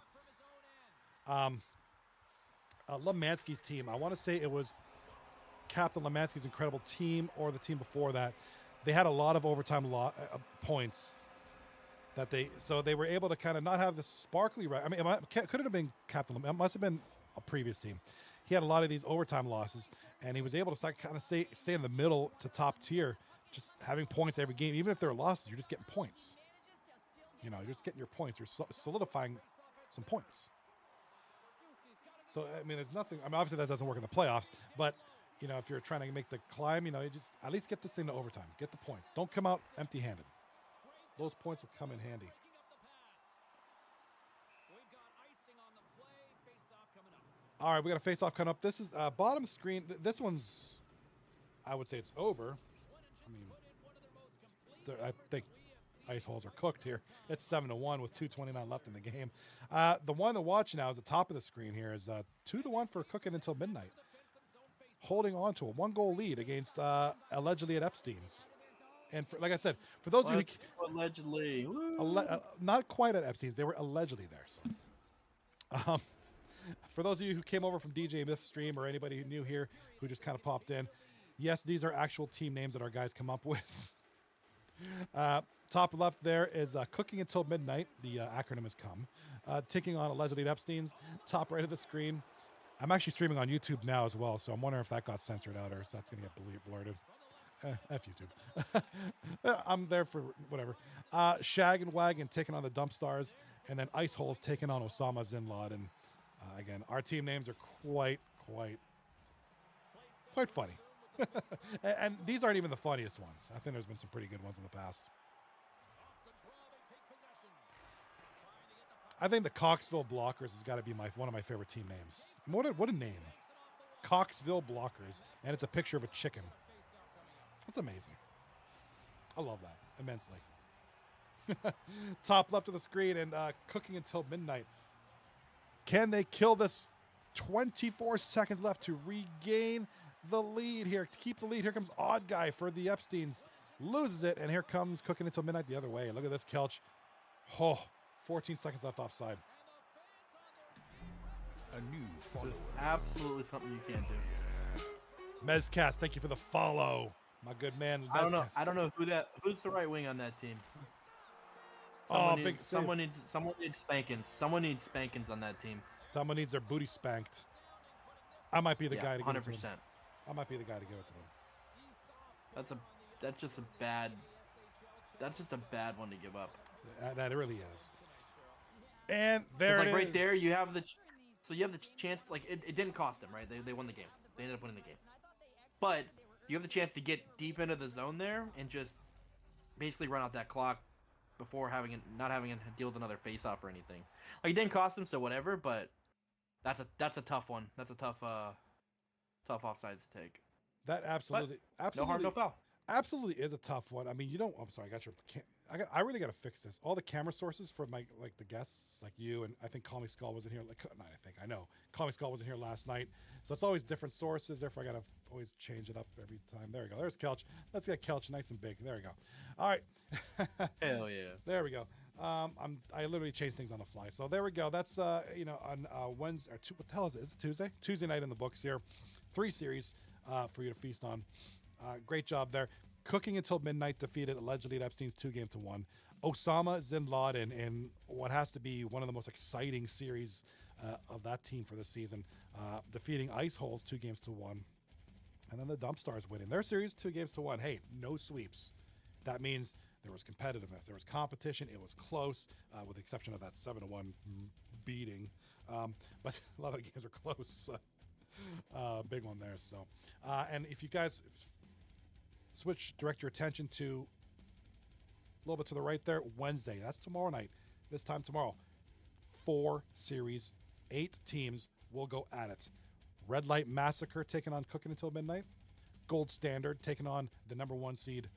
Lemansky's team. I want to say it was Captain Lemansky's incredible team or the team before that. They had a lot of overtime points. that they were able to kind of not have the sparkly. I mean, could it have been Captain? It must have been a previous team. He had a lot of these overtime losses, and he was able to kind of stay in the middle to top tier, just having points every game. Even if there are losses, you're just getting points. You know, you're just getting your points. You're solidifying some points. So I mean, there's nothing. I mean, obviously that doesn't work in the playoffs, but you know, if you're trying to make the climb, you know, you just at least get this thing to overtime. Get the points. Don't come out empty-handed. Those points will come in handy. All right, we got a face-off coming up. This is bottom screen. This one's, I would say it's over. I mean, I think ice holes are cooked here. It's 7-1 with 2:29 left in the game. The one to watch now is the top of the screen here is 2-1 for cooking until midnight. Holding on to a 1-goal lead against allegedly at Epstein's. And like I said, for those of you who allegedly, not quite at Epstein's, they were allegedly there. So, for those of you who came over from DJ Myth stream or anybody who new here who just kind of popped in, yes, these are actual team names that our guys come up with. Top left there is Cooking Until Midnight. The acronym has come. Ticking on allegedly at Epstein's. Top right of the screen. I'm actually streaming on YouTube now as well, so I'm wondering if that got censored out or if that's going to get blurted. F YouTube. I'm there for whatever. Shag and Wagon taking on the Dump Stars, and then Ice Holes taking on Osama Bin Laden. Again, our team names are quite funny. and these aren't even the funniest ones. I think there's been some pretty good ones in the past. I think the Coxville Blockers has got to be one of my favorite team names. What a name. Coxville Blockers, and it's a picture of a chicken. That's amazing. I love that immensely. Top left of the screen and Cooking Until Midnight. Can they kill this? 24 seconds left to regain the lead here. To keep the lead, here comes Odd Guy for the Epsteins. Loses it, and here comes Cooking Until Midnight the other way. Look at this, Kelch. Oh, 14 seconds left offside. A new follower. There's absolutely something you can't do. Mezcast, thank you for the follow. My good man. Mezcast. I don't know who's the right wing on that team. Someone needs spankings. Someone needs spankings on that team. Someone needs their booty spanked. I might be the guy to give 100%. It to them. I might be the guy to give it to them. That's just a bad one to give up. That really is. And there it is. Right there, you have the chance. Like it didn't cost them, right? They won the game. They ended up winning the game. But you have the chance to get deep into the zone there and just basically run out that clock before not having to deal with another face-off or anything. Like it didn't cost them, so whatever. But that's a tough one. That's a tough offside to take. That absolutely no harm, no foul. Absolutely is a tough one. I mean, you don't. I'm sorry, I really got to fix this. All the camera sources for the guests, like you and I think Call Me Skull was in here. I know Call Me Skull was in here last night. So it's always different sources. Therefore, I got to always change it up every time. There we go. There's Kelch. Let's get Kelch nice and big. There we go. All right. Hell yeah. There we go. I literally changed things on the fly. So there we go. That's on Wednesday or what the hell is it? Is it Tuesday? Tuesday night in the books here. 3 series for you to feast on. Great job there. Cooking Until Midnight defeated allegedly at Epstein's 2-1. Osama Bin Laden in what has to be one of the most exciting series of that team for this season, defeating Ice Holes 2-1. And then the Dump Stars winning their series 2-1. Hey, no sweeps. That means there was competitiveness. There was competition. It was close, with the exception of that 7-1 beating. But a lot of the games are close. Big one there. So, and if you guys direct your attention to a little bit to the right there, Wednesday. That's tomorrow night. This time tomorrow. 4 series, 8 teams will go at it. Red Light Massacre taking on Cooking Until Midnight. Gold Standard taking on the number 1 seed,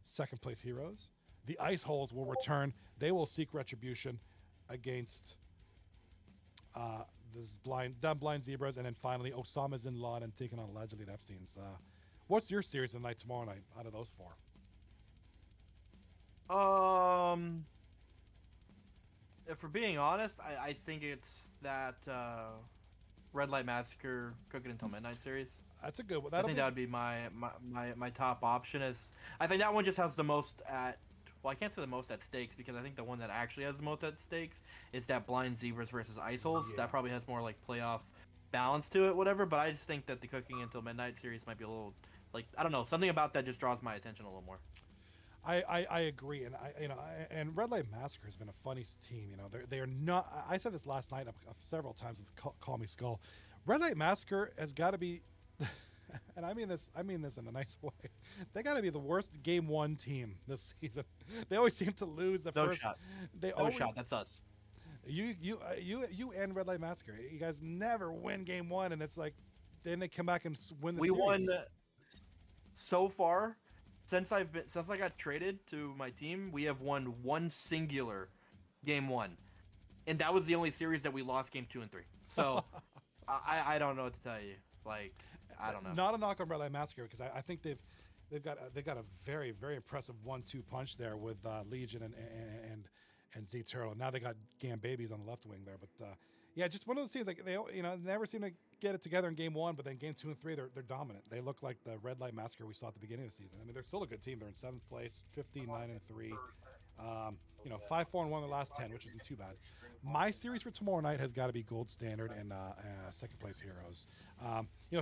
2nd place Heroes. The Ice Holes will return. They will seek retribution against this Blind Zebras, and then finally Osama Bin Laden taking on allegedly at Epstein's. What's your series of the night tomorrow night out of those 4? If we're being honest, I think it's that Red Light Massacre Cooking Until Midnight series. That's a good one. I think that would be my top option. I think that one just has the most Well, I can't say the most at stakes because I think the one that actually has the most at stakes is that blind zebras versus ice holes. Yeah. That probably has more like playoff balance to it, whatever. But I just think that the cooking until midnight series might be a little like I don't know, something about that just draws my attention a little more. I agree, and and Red Light Massacre has been a funny team. You know, they're not. I said this last night several times with Call Me Skull. Red Light Massacre has got to be, and I mean this in a nice way. They got to be the worst Game 1 team this season. They always seem to lose the No first. shot. They No always, shot. That's us. You and Red Light Massacre. You guys never win Game 1, and it's like then they come back and win the We series. won so far since I got traded to my team. We have won one singular Game 1, and that was the only series that we lost Game 2 and 3. So I don't know what to tell you. Like I don't know. Not a knock on Red Light Massacre because I think they've got a very very impressive 1-2 punch there with Legion and Z Turtle. Now they got Gam Babies on the left wing there, but yeah, just one of those teams like they never seem to get it together in Game 1, but then Game 2 and 3 they're dominant. They look like the Red Light Massacre we saw at the beginning of the season. I mean, they're still a good team. They're in 7th place, 15-9-3. 5-4-1 in the last 10, which isn't too bad. My series for tomorrow night has got to be Gold Standard and second place Heroes.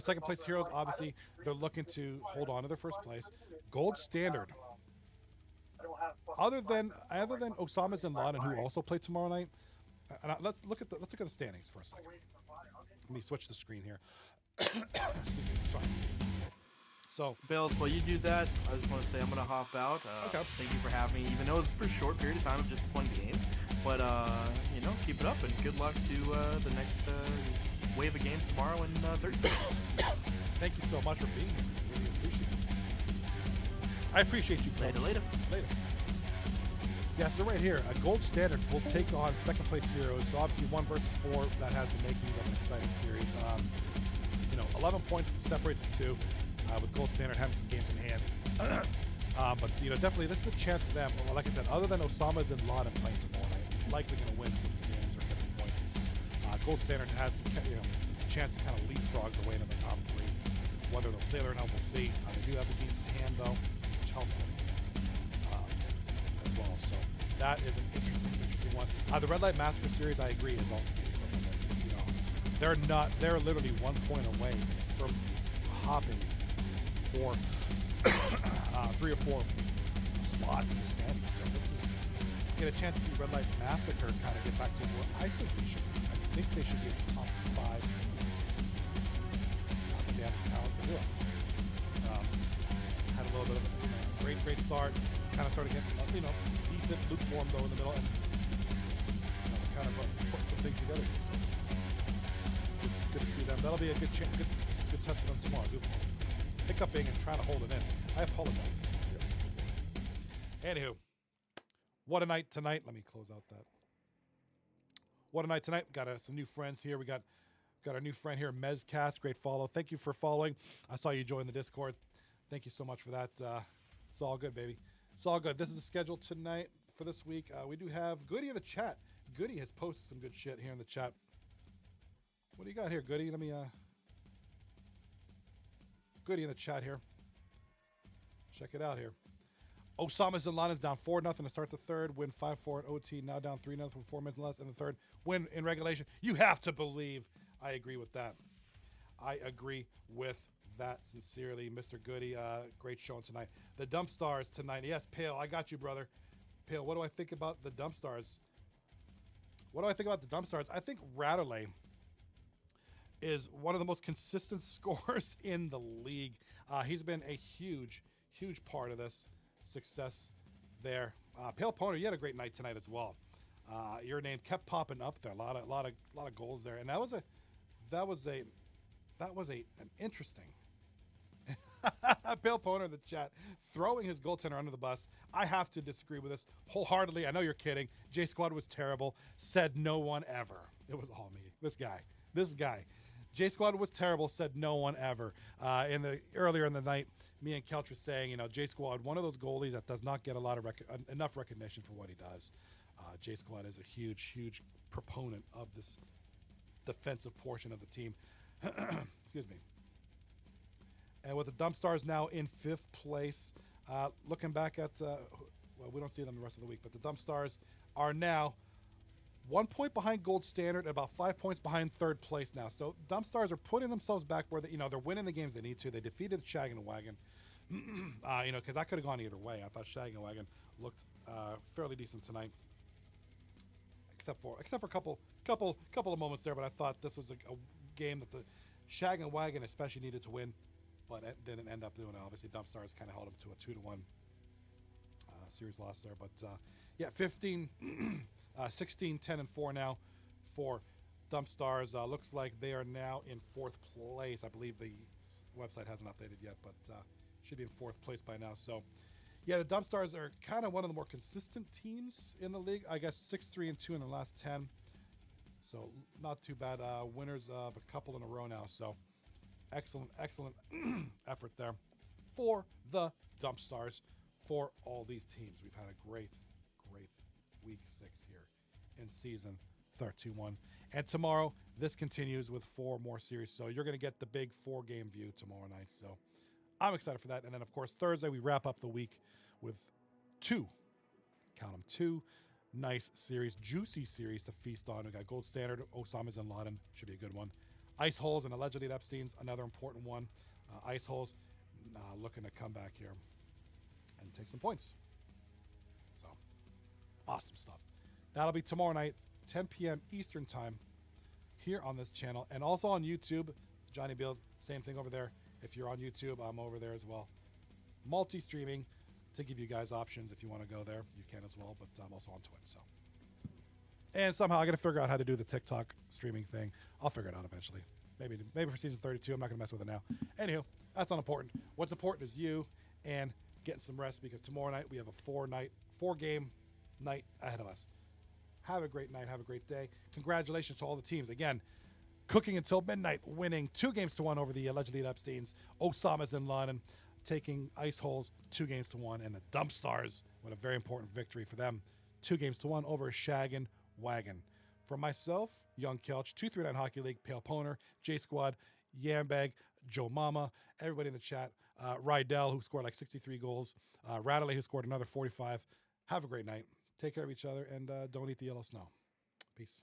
Second place Heroes, obviously, they're looking to hold on to their first place. Gold Standard, other than Osama's and Laden, who also play tomorrow night. And let's look at the standings for a second. Let me switch the screen here. Excuse me, sorry. So, Bills, while you do that, I just want to say I'm gonna hop out. Okay. Thank you for having me, even though it's for a short period of time of just one game. But keep it up and good luck to the next wave of games tomorrow and Thursday. Thank you so much for being here. Really appreciate it. I appreciate you. Later. Yeah, so right here, a Gold Standard will take on second place Heroes. So obviously 1 versus 4, that has the making of an exciting series. 11 points separates the two, with Gold Standard having some games in hand. But definitely this is a chance for them. Well, like I said, other than Osama's and Laden playing tomorrow night, likely going to win some games or get points. Gold Standard has some chance to kind of leapfrog their way into the top 3. Whether they'll stay there or not, we'll see. They do have the games in hand though, which helps them as well. So that is an interesting one. The Red Light Massacre series, I agree, is also they're literally 1 point away from hopping for 3 or 4 spots in the standings. So this is get a chance to see Red Light Massacre kind of get back to what I think they should be. I think they should be in the top 5. I think they have the talent to do it. Had a little bit of a great start. Kind of started getting decent lukewarm though in the middle, and kind of put some things together. So good to see them. That'll be a good chance, good test for them tomorrow. Hiccuping and trying to hold it in. I apologize. Anywho, what a night tonight. Let me close out that. What a night tonight. Got some new friends here. We got our new friend here, Mezcast. Great follow. Thank you for following. I saw you join the Discord. Thank you so much for that. It's all good, baby. It's all good. This is the schedule tonight for this week. We do have Goody in the chat. Goody has posted some good shit here in the chat. What do you got here, Goody? Let me Goody in the chat here. Check it out here. Osama's and Lana's down 4-0 to start the third. Win 5-4 in OT. Now down 3-0 from 4 minutes less in the third. Win in regulation. You have to believe. I agree with that. I agree with that sincerely, Mr. Goody. Great showing tonight. The Dump Stars tonight. Yes, Pale, I got you, brother. Pale, what do I think about the Dump Stars? What do I think about the Dump Stars? I think Ratterley is one of the most consistent scorers in the league. He's been a huge part of this success there. Pale Pony, you had a great night tonight as well. Your name kept popping up there. A lot of goals there, and that was an interesting. Pale Pony in the chat throwing his goaltender under the bus. I have to disagree with this wholeheartedly. I know you're kidding. J Squad was terrible. Said no one ever. It was all me. This guy. J Squad was terrible. Said no one ever. Earlier in the night, me and Kelch were saying, J Squad, one of those goalies that does not get a lot of enough recognition for what he does. J Squad is a huge proponent of this defensive portion of the team. Excuse me. And with the Dump Stars now in 5th place, looking back at well, we don't see them the rest of the week, but the Dump Stars are now 1 point behind Gold Standard, about 5 points behind third place now. So Dump Stars are putting themselves back where they, they're winning the games they need to. They defeated Shag and Wagon, because that could have gone either way. I thought Shag and Wagon looked fairly decent tonight, except for a couple of moments there. But I thought this was a game that the Shag and Wagon especially needed to win, but it didn't end up doing it. Obviously, Dump Stars kind of held them to a 2-1 series loss there. But yeah, 15. 16, 10, and 4 now for Dump Stars. Looks like they are now in 4th place. I believe the website hasn't updated yet, but should be in 4th place by now. So, yeah, the Dump Stars are kind of one of the more consistent teams in the league. I guess 6-3-2 in the last 10. So, not too bad. Winners of a couple in a row now. So, excellent effort there for the Dump Stars, for all these teams. We've had a great week 6 here in season 31, and tomorrow this continues with 4 more series, so you're going to get the big 4-game view tomorrow night. So I'm excited for that. And then of course Thursday we wrap up the week with 2 nice series, juicy series to feast on. We got Gold Standard, Osama's and Laden, should be a good one. Ice Holes and allegedly at Epstein's, another important one. Ice Holes looking to come back here and take some points. So awesome stuff. That'll be tomorrow night, 10 p.m. Eastern time, here on this channel, and also on YouTube. Johnny Bills, same thing over there. If you're on YouTube, I'm over there as well. Multi-streaming to give you guys options. If you want to go there, you can as well, but I'm also on Twitch. So, and somehow I got to figure out how to do the TikTok streaming thing. I'll figure it out eventually. Maybe for season 32. I'm not going to mess with it now. Anywho, that's unimportant. What's important is you and getting some rest, because tomorrow night we have a 4-game night ahead of us. Have a great night. Have a great day. Congratulations to all the teams. Again, cooking until midnight, winning 2-1 over the allegedly at Epstein's. Osama's in London, taking Ice Holes 2-1, and the Dump Stars with a very important victory for them, 2-1 over Shag and Wagon. For myself, Young Kelch, 239 Hockey League, Pale Poner, J Squad, Yambag, Joe Mama, everybody in the chat, Rydell, who scored like 63 goals, Radley, who scored another 45. Have a great night. Take care of each other, and don't eat the yellow snow. Peace.